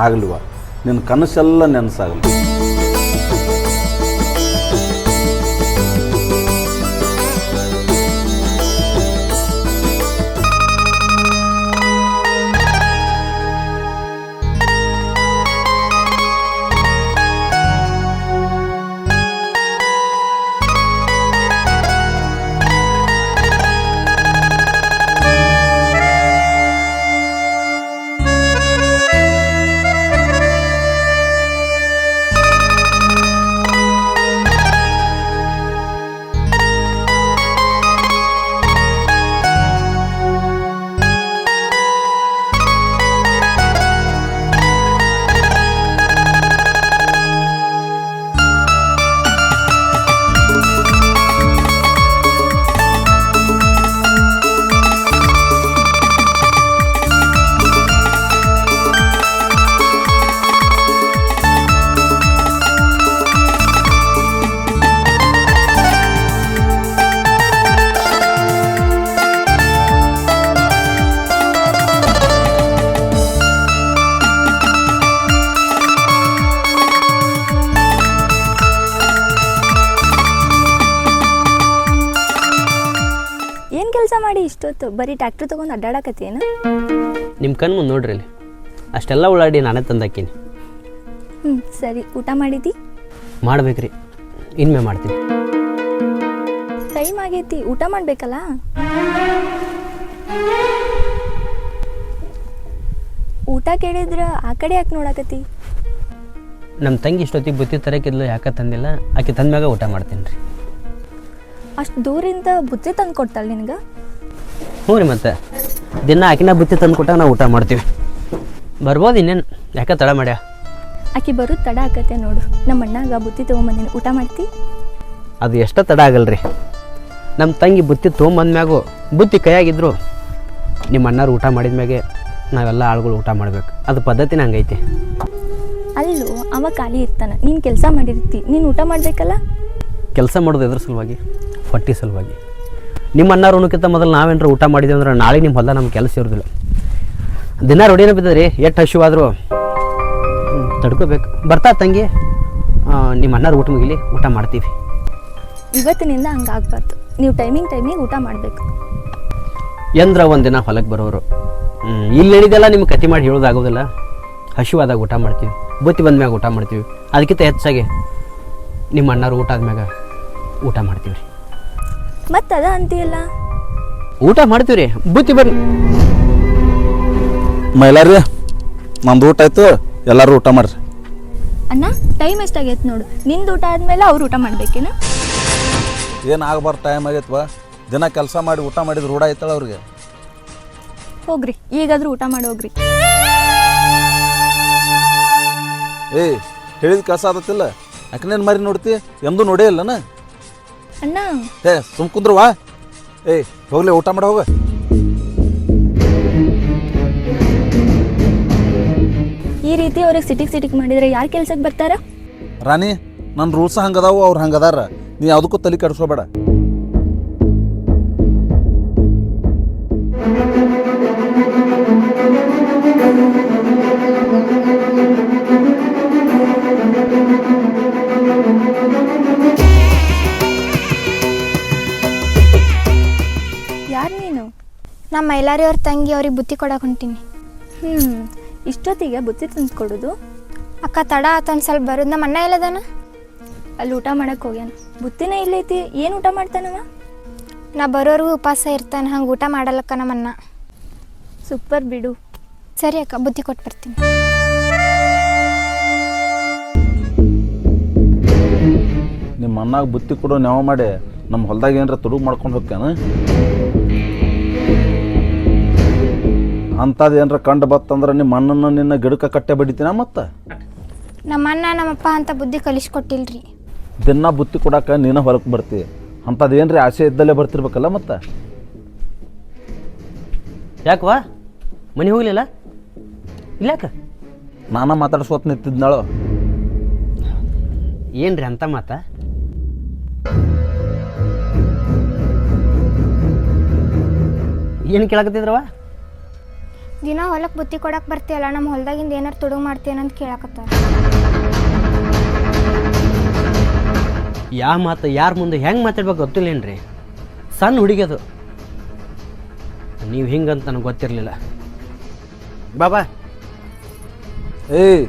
ಆಗಲಿವ ನಿನ್ನ ಕನಸೆಲ್ಲ ನೆನಸಾಗಲಿ. ಕೆಲಸ ಮಾಡಿ ಇಷ್ಟೊತ್ತು ಬರೀ ಟ್ಯಾಕ್ಟ್ರ್ ತೊಗೊಂಡು ಅಡ್ಡಾಡಕತ್ತೇನು? ನಿಮ್ಮ ಕಣ್ಣು ಮುಂದೆ ನೋಡ್ರಿ ಅಲ್ಲಿ ಅಷ್ಟೆಲ್ಲ ಉಳ್ಳಾಡಿ ನಾನೇ ತಂದಾಕೀನಿ. ಸರಿ, ಊಟ ಮಾಡಿದ್ದಿ? ಮಾಡ್ಬೇಕ್ರಿ, ಇನ್ಮೆ ಮಾಡ್ತೀನಿ. ಟೈಮ್ ಆಗೈತಿ, ಊಟ ಮಾಡ್ಬೇಕಲ್ಲ. ಊಟ ಕೇಳಿದ್ರ ಆ ಕಡೆ ಯಾಕೆ ನೋಡಕತ್ತಿ? ನಮ್ಮ ತಂಗಿ ಇಷ್ಟೊತ್ತಿಗೆ ಬುತ್ತಿ ತರಕಿದ್ಲು, ಯಾಕೆ ತಂದಿಲ್ಲ, ಆಕೆ ತಂದ್ಮ್ಯಾಗ ಊಟ ಮಾಡ್ತೀನಿ ರೀ. ಅಷ್ಟು ದೂರಿಂದ ಬುತ್ತಿ ತಂದು ಕೊಡ್ತಾಳೆ ನಿನಗೆ? ಹ್ಞೂ ರೀ, ಮತ್ತೆ ದಿನ ಆಕಿನ ಬುತ್ತಿ ತಂದು ಕೊಟ್ಟಾಗ ನಾವು ಊಟ ಮಾಡ್ತೀವಿ. ಬರ್ಬೋದು ಇನ್ನೇನು, ಯಾಕೆ ತಡ ಮಾಡ್ಯಾ? ಆಕಿ ಬರೋದು ತಡ ಆಕತ್ತೆ ನೋಡು. ನಮ್ಮ ಅಣ್ಣಾಗ ಬುತ್ತಿ ತೊಗೊಂಬಂದಿನಿ, ಊಟ ಮಾಡ್ತಿ? ಅದು ಎಷ್ಟೋ ತಡ ಆಗಲ್ರಿ. ನಮ್ಮ ತಂಗಿ ಬುತ್ತಿ ತೊಗೊಂಬಂದ್ಮ್ಯಾಗು ಬುತ್ತಿ ಕೈಯಾಗಿದ್ರು ನಿಮ್ಮ ಅಣ್ಣಾರು ಊಟ ಮಾಡಿದ್ಮ್ಯಾಗೆ ನಾವೆಲ್ಲ ಆಳುಗಳು ಊಟ ಮಾಡ್ಬೇಕು. ಅದು ಪದ್ಧತಿನ ಹಂಗೈತಿ. ಅಲ್ಲೂ ಅವ ಖಾಲಿ ಇರ್ತಾನೆ, ನೀನು ಕೆಲಸ ಮಾಡಿರ್ತಿ, ನೀನು ಊಟ ಮಾಡಬೇಕಲ್ಲ. ಕೆಲಸ ಮಾಡೋದು ಎದ್ರ ಸಲುವಾಗಿ? ಹೊಟ್ಟೆ ಸಲುವಾಗಿ. ನಿಮ್ಮ ಅಣ್ಣಾರು ಉಣ್ಣಕ್ಕಿಂತ ಮೊದಲು ನಾವೇನಾರು ಊಟ ಮಾಡಿದ್ವಿ ಅಂದ್ರೆ ನಾಳೆ ನಿಮ್ಮ ಹೊಲ ನಮ್ಗೆ ಕೆಲಸ ಇರೋದಿಲ್ಲ. ದಿನ ರೊಡಿನ ಬಿದ್ದದ್ರಿ, ಎಷ್ಟು ಹಸಿವಾದರೂ ತಡ್ಕೋಬೇಕು. ಬರ್ತಾ ತಂಗಿ, ನಿಮ್ಮ ಅಣ್ಣಾರು ಊಟ ಮುಗಿಲಿ, ಊಟ ಮಾಡ್ತೀವಿ. ಇವತ್ತಿನಿಂದ ಹಂಗಾಗಬಾರ್ದು, ನೀವು ಟೈಮಿಗೆ ಊಟ ಮಾಡಬೇಕು. ಎಂದ್ರ ಒಂದಿನ ಹೊಲಕ್ಕೆ ಬರೋರು ಇಲ್ಲಿ ಹೇಳಿದೆಲ್ಲ ನಿಮ್ಗೆ ಕತಿ ಮಾಡಿ ಹೇಳೋದಾಗೋದಿಲ್ಲ. ಹಸಿವಾದಾಗ ಊಟ ಮಾಡ್ತೀವಿ, ಬುತ್ತಿ ಬಂದ್ಮ್ಯಾಗ ಊಟ ಮಾಡ್ತೀವಿ. ಅದಕ್ಕಿಂತ ಹೆಚ್ಚಾಗಿ ನಿಮ್ಮ ಅಣ್ಣಾರು ಊಟ ಆದ್ಮ್ಯಾಗ ಊಟ ಮಾಡ್ತೀವಿ ರೀ. ಮತ್ತೆ ಅದ ಅಂತೀಯಲ್ಲ? ಊಟ ಮಾಡ್ತೀವಿ ರೀ, ಬುತ್ತಿ ಬರ್ರಿ. ಮೈಲಾರಿ, ನಮ್ದು ಊಟ ಆಯ್ತು, ಎಲ್ಲರೂ ಊಟ ಮಾಡ್ರಿ. ಅಣ್ಣ, ಟೈಮ್ ಎಷ್ಟಾಗೈತೆ ನೋಡು. ನಿಂದು ಊಟ ಆದ್ಮೇಲೆ ಅವ್ರು ಊಟ ಮಾಡ್ಬೇಕೇನ? ಏನು ಆಗಬಾರ್ದು ಟೈಮ್ ಆಗೈತ್ವ? ದಿನ ಕೆಲಸ ಮಾಡಿ ಊಟ ಮಾಡಿದ್ರೆ ರೂಢ ಆಯ್ತಲ್ಲ ಅವ್ರಿಗೆ. ಹೋಗ್ರಿ, ಈಗಾದ್ರೂ ಊಟ ಮಾಡಿ ಹೋಗ್ರಿ. ಏಯ್, ಹೇಳಿದ ಕೆಲಸ ಆದತ್ತಿಲ್ಲ. ಯಾಕನೇನು ಮಾರಿ ನೋಡ್ತಿ? ಎಂದೂ ನೋಡೇ ಇಲ್ಲನ? ಅಣ್ಣ ಸುಮ್ ಕುಂದ್ರವಾ? ಏಯ್, ಹೋಗ್ಲಿ, ಊಟ ಮಾಡಿ ಹೋಗ. ಈ ರೀತಿ ಅವ್ರಿಗೆ ಸಿಟಿಗೆ ಮಾಡಿದ್ರೆ ಯಾರು ಕೆಲ್ಸಕ್ಕೆ ಬರ್ತಾರ? ರಾಣಿ, ನನ್ನ ರೂಲ್ಸ್ ಹಂಗದಾವು, ಅವ್ರು ಹಂಗದಾರ. ನೀ ಯಾವುದಕ್ಕೂ ತಲೆ ಕೆಡಿಸ್ಕೋಬೇಡ. ಯಾರು ನೀನು? ನಮ್ಮ ಮೈಲಾರಿ ಅವ್ರ ತಂಗಿ, ಅವ್ರಿಗೆ ಬುತ್ತಿ ಕೊಡಕ್ಕೆ ಹೊಂಟೀನಿ. ಇಷ್ಟೊತ್ತಿಗೆ ಬುತ್ತಿ ತಂದು ಕೊಡೋದು? ಅಕ್ಕ, ತಡ ಆತ, ಒಂದು ಸ್ವಲ್ಪ ಬರೋದು. ನಮ್ಮ ಅಣ್ಣ ಎಲ್ಲದಾನ? ಅಲ್ಲಿ ಊಟ ಮಾಡಕ್ಕೆ ಹೋಗ್ಯಾನ. ಬುತ್ತಿನೇ ಇಲ್ಲೈತಿ, ಏನು ಊಟ ಮಾಡ್ತಾನವ? ನಾ ಬರೋರ್ಗೂ ಉಪವಾಸ ಇರ್ತಾನೆ, ಹಂಗೆ ಊಟ ಮಾಡಲ್ಲಕ್ಕ ನಮ್ಮ ಅಣ್ಣ. ಸೂಪರ್ ಬಿಡು. ಸರಿ ಅಕ್ಕ, ಬುತ್ತಿ ಕೊಟ್ಟು ಬರ್ತೀನಿ. ನಿಮ್ಮ ಅಣ್ಣಾಗ ಬುತ್ತಿ ಕೊಡೋ ನೆವ ಮಾಡಿ ನಮ್ಮ ಹೊಲ್ದಾಗ ಏನಾರ ತುಡುಗು ಮಾಡ್ಕೊಂಡು ಹೋಗ್ಯಾನ? ಅಂಥದ್ದು ಏನಾರ ಕಂಡು ಬತ್ತಂದ್ರೆ ನಿಮ್ಮ ಅಣ್ಣನ ನಿನ್ನ ಗಿಡಕ್ಕೆ ಕಟ್ಟೆ ಬಡಿತೀನ. ಮತ್ತು ನಮ್ಮ ಅಣ್ಣ ನಮ್ಮಪ್ಪ ಅಂತ ಬುದ್ಧಿ ಕಲಿಸ್ಕೊಟ್ಟಿಲ್ರಿ. ದಿನ ಬುತ್ತಿ ಕೊಡಕ್ಕೆ ನೀನು ಹೊರಗೆ ಬರ್ತೀವಿ. ಅಂಥದ್ದು ಏನ್ರಿ ಆಸೆ ಇದ್ದಲ್ಲೇ ಬರ್ತಿರ್ಬೇಕಲ್ಲ. ಮತ್ತು ಯಾಕವಾ ಮನೆ ಹೋಗ್ಲಿಲ್ಲ? ಇಲ್ಲಾಕ ನಾನು ಮಾತಾಡ್ಸೋತ್ ನಿಂತಿದ್ನಾಳು. ಏನ್ರಿ ಅಂತ ಮಾತಾ? ಏನು ಕೇಳಕತ್ತಿದ್ರವ? ದಿನ ಹೊಲಕ್ಕೆ ಬುತ್ತಿ ಕೊಡಕ್ಕೆ ಬರ್ತೀಯಲ್ಲ, ನಮ್ಮ ಹೊಲದಾಗಿಂದ ಏನಾರು ತುಡುಗು ಮಾಡ್ತೀಯನಂತ ಕೇಳಕತ್ತಾರ. ಯಾವ ಮಾತು ಯಾರ ಮುಂದೆ ಹೆಂಗೆ ಮಾತಾಡ್ಬೇಕು ಗೊತ್ತಿಲ್ಲೇನ್ರಿ. ಸಣ್ಣ ಹುಡುಗಿ ಅದು, ನೀವು ಹಿಂಗಂತ ನನಗೆ ಗೊತ್ತಿರಲಿಲ್ಲ. ಬಾಬಾ ಏಯ್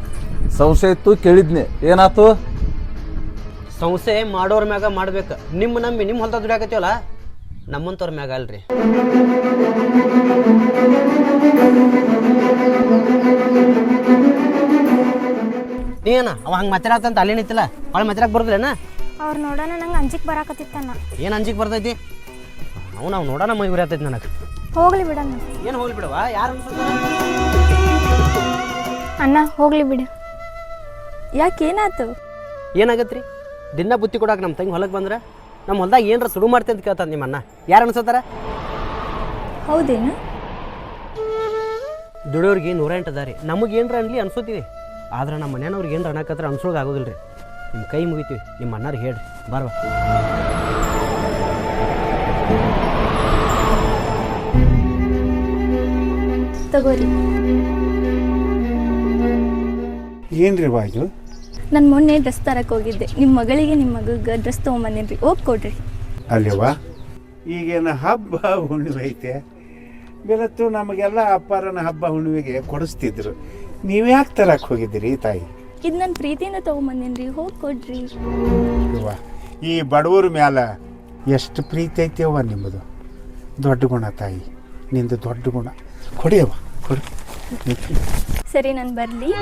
ಸಂಶಯ ಇತ್ತು ಕೇಳಿದ್ನಿ, ಏನಾತು? ಸಂಸ್ಥೆ ಮಾಡೋರ ಮ್ಯಾಗ ಮಾಡ್ಬೇಕು. ನಿಮ್ಮ ನಂಬಿ ನಿಮ್ಮ ಹೊಲ್ದಾಗ ದುಡಿಯಾಕತ್ತೀವಲ್ಲ, ನಮ್ಮಂತವ್ರ ಮ್ಯಾಗ ಅಲ್ರಿ. ನೀನ ಅವ ಹಂಗೆ ಮಾತಾಡತ್ತಂತ ಅಲ್ಲಿ ನಿಂತಿಲ್ಲ, ಅವಳು ಮಾತಾಡಕ್ಕೆ ಬರೋದಿಲ್ಲೇನ? ಅವ್ರು ನೋಡೋಣ ನಂಗೆ ಅಂಜಿಕೆ ಬರಾಕತ್ತಿತ್ತಣ್ಣ. ಏನು ಅಂಜಿಕೆ ಬರ್ತೈತಿ? ನಾವು ನೋಡೋಣ ಮೈ ಉರಿಯತೈತಿ ನನಗೆ. ಹೋಗ್ಲಿ ಬಿಡಣ್ಣ. ಏನು ಹೋಗ್ಲಿ ಬಿಡವ, ಯಾರು ಅಣ್ಣ ಹೋಗ್ಲಿ ಬಿಡು. ಯಾಕೇನಾಯ್ತು? ಏನಾಗತ್ರಿ? ದಿನ ಬುತ್ತಿ ಕೊಡಕ್ಕೆ ನಮ್ಮ ತಂಗಿ ಹೊಲಕ್ಕೆ ಬಂದ್ರೆ ನಮ್ಮ ಹೊಲ್ದಾಗ ಏನರ ಸುಡು ಮಾಡ್ತೀನಿ ಅಂತ ಕೇಳ್ತಾನೆ ನಿಮ್ಮ ಅಣ್ಣ. ಯಾರು ಅನ್ಸತ್ತಾರ? ಹೌದೇನು? ದುಡಿಯೋರಿಗೆ 108 ಅದ ರೀ. ನಮಗೆ ಏನರ ಅನ್ಲಿ ಅನ್ಸೋತೀವಿ, ಆದ್ರೆ ನಮ್ಮ ಮನೆಯವ್ರಿಗೆ ಏನರ ಅನ್ನಕತ್ರ ಅನ್ಸೋಕೆ ಆಗೋದಿಲ್ಲ ರೀ. ನಿಮ್ಮ ಕೈ ಮುಗಿತೀವಿ, ನಿಮ್ಮ ಅಣ್ಣರಿಗೆ ಹೇಳ್ರಿ ಬಾರ್ವ. ತಗೋರಿ. ಏನ್ರಿ ಬಾಜು? ನಾನು ಮೊನ್ನೆ ಡ್ರೆಸ್ ತರಕ್ಕೆ ಹೋಗಿದ್ದೆ, ನಿಮ್ಮ ಮಗಳಿಗೆ ನಿಮ್ಮ ಮಗಗೆ ಡ್ರೆಸ್ ತೊಗೊಂಬಂದೇನ್ರಿ, ಹೋಗಿ ಕೊಡ್ರಿ. ಅಲ್ಲೇವಾ, ಈಗೇನು ಹಬ್ಬ ಹುಣ್ಣಿಮೆ ಐತೆ, ಬೆಳತ್ತು ನಮಗೆಲ್ಲ ಅಪ್ಪಾರನ ಹಬ್ಬ ಹುಣ್ಣಿಮೆಗೆ ಕೊಡಿಸ್ತಿದ್ರು. ನೀವ್ಯಾಕೆ ತರಕ್ಕೆ ಹೋಗಿದ್ದೀರಿ ತಾಯಿ? ಇದು ನನ್ನ ಪ್ರೀತಿಯಿಂದ ತೊಗೊಂಬಂದೇನ್ರಿ, ಹೋಗಿ ಕೊಡ್ರಿ. ಅವ್ವ, ಈ ಬಡವ್ರ ಮ್ಯಾಲ ಎಷ್ಟು ಪ್ರೀತಿ ಐತೆಯವ್ವ ನಿಮ್ಮದು. ದೊಡ್ಡ ಗುಣ ತಾಯಿ, ನಿಂದು ದೊಡ್ಡ ಗುಣ. ಕೊಡಿಯವ್ವ ಕೊಡಿ. ಸರಿ, ನಾನು ಬರಲಿ.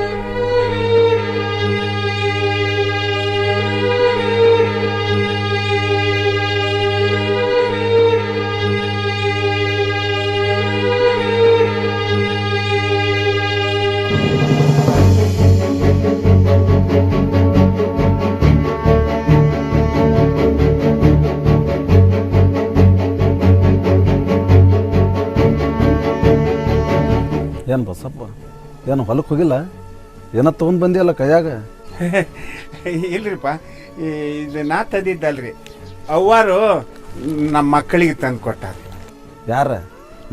ಏನು ಬಸಪ್ಪ, ಏನು ಹೊಲಕ್ಕೆ ಹೋಗಿಲ್ಲ? ಏನೋ ತೊಗೊಂಡು ಬಂದಿಯಲ್ಲ ಕೈಯಾಗ? ಇಲ್ರಿಪ್ಪ, ಇದು ನಾ ತಂದಿದ್ದಲ್ರಿ, ಅವ್ವಾರು ನಮ್ಮ ಮಕ್ಕಳಿಗೆ ತಂದು ಕೊಟ್ಟಾರ. ಯಾರ?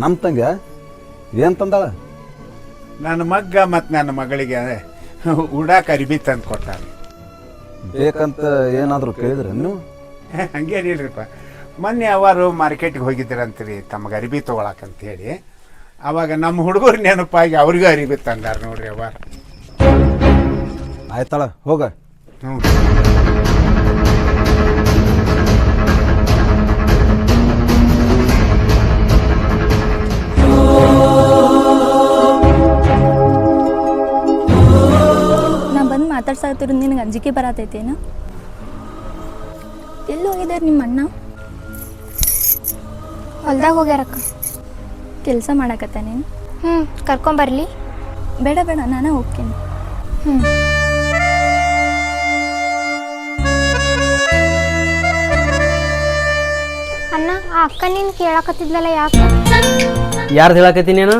ನಮ್ಮ ತಂಗ? ಏನು ತಂದಾಳ? ನನ್ನ ಮಗ್ಗ ಮತ್ತು ನನ್ನ ಮಗಳಿಗೆ ಉಡಾಕ ಅರಿಬಿ ತಂದು ಕೊಟ್ಟಾರ. ಬೇಕಂತ ಏನಾದರೂ ಕೇಳಿದ್ರೆ ನೀವು? ಹಂಗೇನಿಲ್ರಿಪ್ಪ, ಮೊನ್ನೆ ಅವರು ಮಾರ್ಕೆಟಿಗೆ ಹೋಗಿದ್ದೀರಂತೀರಿ ತಮಗೆ ಅರಿಬಿ ತೊಗೊಳಕಂತ ಹೇಳಿ. ಅವಾಗ ನಮ್ಮ ಹುಡುಗರು ನೆನಪಾಗಿ ಅವ್ರಿಗೂ ಅರಿಬಿ ತಂದಾರ ನೋಡ್ರಿ ಅವ್ವ. ಆಯ್ತಾಳ, ಹೋಗ. ಹ್ಞೂ. ನಾ ಬಂದು ಮಾತಾಡ್ಸಾಕತ್ತಿರು ನಿನಗೆ ಅಂಜಿಕೆ ಬರತೈತೇನು? ಎಲ್ಲಿ ಹೋಗಿದ್ದಾರೆ ನಿಮ್ಮ ಅಣ್ಣ? ಹೊಲ್ದಾಗ ಹೋಗ್ಯಾರಕ್ಕ. ಕೆಲಸ ಮಾಡಕತ್ತಾನೇನು? ಕರ್ಕೊಂಬರ್ಲಿ? ಬೇಡ ಬೇಡ, ನಾನೇ ಹೋಗ್ತೀನಿ. ಅಣ್ಣ, ಆ ಅಕ್ಕ ನೀನು ಕೇಳಕತ್ತಿದ್ಲಲ್ಲ, ಯಾಕೆ? ಯಾರ್ದು ಹೇಳಕತ್ತೀನಿ ನಾನು?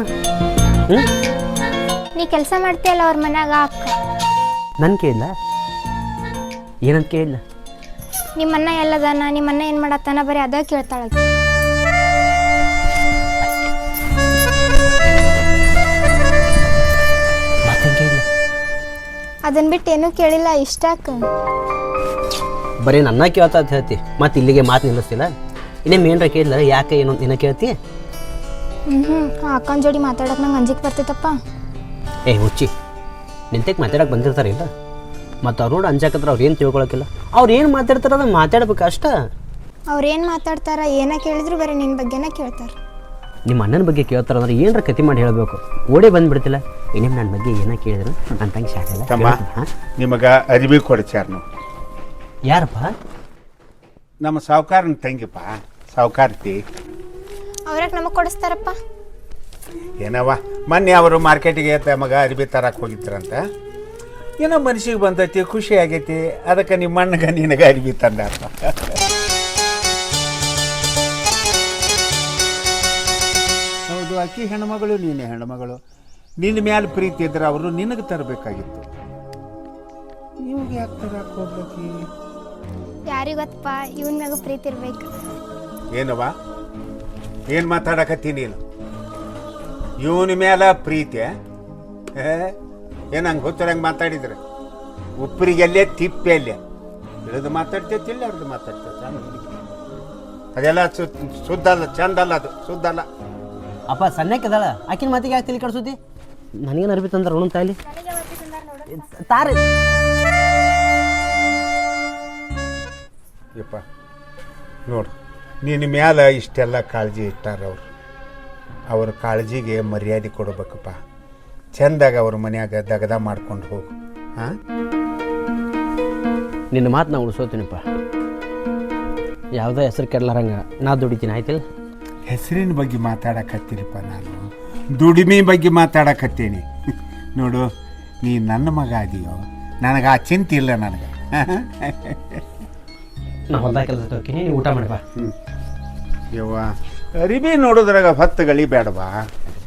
ನೀ ಕೆಲಸ ಮಾಡ್ತೀಯಲ್ಲ ಅವ್ರ ಮನ್ಯಾಗ, ಆ ಅಕ್ಕ. ನನ್ನ ಕೇಳಿಲ್ಲ? ಏನಂತ ಕೇಳಿಲ್ಲ? ನಿಮ್ಮಣ್ಣ ಎಲ್ಲದಾನ, ನಿಮ್ಮಣ್ಣ ಏನು ಮಾಡತ್ತಾನ, ಬರೀ ಅದ ಕೇಳ್ತಾಳ. ಅದನ್ನ ಬಿಟ್ಟು ಏನೂ ಕೇಳಿಲ್ಲ, ಇಷ್ಟಾಕ? ಬರೀ ನನ್ನ ಕೇಳ್ತಾ ಅಂತ ಹೇಳ್ತಿ, ಮತ್ತೆ ಇಲ್ಲಿಗೆ ಮಾತು ನಿಲ್ಲಿಸ್ತಿಲ್ಲ. ಇನ್ನೇನು ಏನರ ಕೇಳಿಲ್ಲ, ಯಾಕೆ ಏನು ನಿನ್ನ ಕೇಳ್ತಿ? ಆ ಅಕ್ಕನ ಜೋಡಿ ಮಾತಾಡಕ್ಕೆ ನಂಗೆ ಅಂಜಿಕೆ ಬರ್ತೈತಪ್ಪ. ಏ ಹುಚ್ಚಿ, ನಿಂತಕ್ಕೆ ಮಾತಾಡಕ್ಕೆ ಬಂದಿರ್ತಾರೆ ಇಲ್ಲ, ಮತ್ತು ಅವ್ರು ನೋಡಿ ಅಂಜಾಕತ್ರ ಅವ್ರು ಏನು ತಿಳ್ಕೊಳಕಿಲ್ಲ. ಅವ್ರು ಏನು ಮಾತಾಡ್ತಾರೆ ಅದನ್ನು ಮಾತಾಡ್ಬೇಕು ಅಷ್ಟ. ಅವ್ರೇನು ಮಾತಾಡ್ತಾರ, ಏನ ಕೇಳಿದ್ರು ಬರೀ ನಿನ್ನ ಬಗ್ಗೆನೇ ಕೇಳ್ತಾರೆ. ನಿಮ್ಮ ಅಣ್ಣನ ಬಗ್ಗೆ ಕೇಳ್ತಾರೆ ಅಂದ್ರೆ ಏನರ ಕತಿ ಮಾಡಿ ಹೇಳಬೇಕು. ಓಡೇ ಬಂದುಬಿಡ್ತಿಲ್ಲ, ಇನ್ನೇನು ನನ್ನ ಬಗ್ಗೆ ಏನೋ ಕೇಳಿದ್ರು ನನ್ನ ತಂಗಿ ಶಾಖಲ್ಲ. ನಿಮಗೆ ಅರಿವಿ ಕೊಡ್ಚಾರ ನಾವು. ಯಾರಪ್ಪ? ನಮ್ಮ ಸಾವುಕಾರನ ತಂಗಿಪ್ಪ, ಸಾವುಕಾರ್ತಿ. ಅವ್ರಾಗ ನಮಗೆ ಕೊಡಿಸ್ತಾರಪ್ಪ? ಏನವ್ವ, ಮೊನ್ನೆ ಅವರು ಮಾರ್ಕೆಟಿಗೆ ತಮಗ ಅರಿವಿ ತರಕ್ಕೆ ಹೋಗಿದ್ರಂತ. ಏನೋ ಮನ್ಸಿಗೆ ಬಂದೈತಿ, ಖುಷಿ ಆಗೈತಿ, ಅದಕ್ಕೆ ನಿಮ್ಮ ಅಣ್ಣಗೆ ನಿನಗೆ ಅರಿವಿ ತಂದಾರಪ್ಪ. ಹೌದು, ಆಕಿ ಹೆಣ್ಮಗಳು, ನೀನೇ ಹೆಣ್ಮಗಳು. ನಿನ್ನ ಮ್ಯಾಲೆ ಪ್ರೀತಿ ಇದ್ರೆ ಅವರು ನಿನಗೆ ತರಬೇಕಾಗಿತ್ತು. ಇವಾಗ ಯಾಕೆ ತರಕ್ಕೆ ಹೋಗ್ಬೇಕು? ಯಾರಿಗೊತ್ತಪ್ಪ, ಇವನ್ ಮ್ಯಾಗ ಪ್ರೀತಿ ಇರ್ಬೇಕು. ಏನವ್ವ, ಏನು ಮಾತಾಡಕತ್ತಿ ನೀನು? ಇವನ ಮೇಲೆ ಪ್ರೀತಿ ಏನು ಹಂಗೆ ಗೊತ್ತಿರಂಗೆ ಮಾತಾಡಿದ್ರೆ ಉಪ್ಪರಿಗೆಲ್ಲೇ ತಿಪ್ಪೆಲ್ಲೇ ಇಳಿದು ಮಾತಾಡ್ತೈತಿಲ್ಲ ಅವ್ರದ್ದು ಮಾತಾಡ್ತೈತೆ ಅದೆಲ್ಲ ಶುದ್ಧ ಅಲ್ಲ, ಚಂದ ಅಲ್ಲ, ಅದು ಶುದ್ಧ ಅಲ್ಲ. ಅಪ್ಪ ಸಣ್ಣಕ್ಕಿದಾಳ ಆಕಿನ ಮಾತಿಗೆ ಯಾಕೆ ತಲೆ ಕಡ್ಸೋತಿ? ನನಗೇನು ಅರ್ಬಿ ತಂದ್ರೆ ಋಣ ತಾಯಿಲಿ ತಾರೆ ಯಪ್ಪ ನೋಡು ನಿನ್ನ ಮ್ಯಾಲ ಇಷ್ಟೆಲ್ಲ ಕಾಳಜಿ ಇಟ್ಟಾರ ಅವ್ರ ಕಾಳಜಿಗೆ ಮರ್ಯಾದೆ ಕೊಡ್ಬೇಕಪ್ಪ. ಚೆಂದಾಗ ಅವ್ರ ಮನ್ಯಾಗ ದಗದ ಮಾಡ್ಕೊಂಡು ಹೋಗು. ಹಾಂ, ನಿನ್ನ ಮಾತು ನಾ ಉಳಿಸೋತೀನಿಪ್ಪ. ಯಾವುದೋ ಹೆಸರು ಕೆಡ್ಲಾರಂಗ ನಾ ದುಡಿತೀನಿ ಆಯ್ತಿಲ್ಲ. ಹೆಸರಿನ ಬಗ್ಗೆ ಮಾತಾಡಕತ್ತೀನಿಪ್ಪ, ನಾನು ದುಡಿಮೆ ಬಗ್ಗೆ ಮಾತಾಡಕತ್ತೀನಿ. ನೋಡು, ನೀ ನನ್ನ ಮಗ ಅದೀಯೋ, ನನಗೆ ಆ ಚಿಂತೆ ಇಲ್ಲ ನನಗೆ. ನಾ ಹೊಲ್ದಾಗ ಕೆಲಸ ಹೋಗ್ತೀನಿ, ನೀವು ಊಟ ಮಾಡಿ ಬಾ. ಯವ್ವ, ಅರಿಬಿ ನೋಡೋದ್ರಾಗ ಹೊತ್ತು ಗಳಿ ಬೇಡವಾ?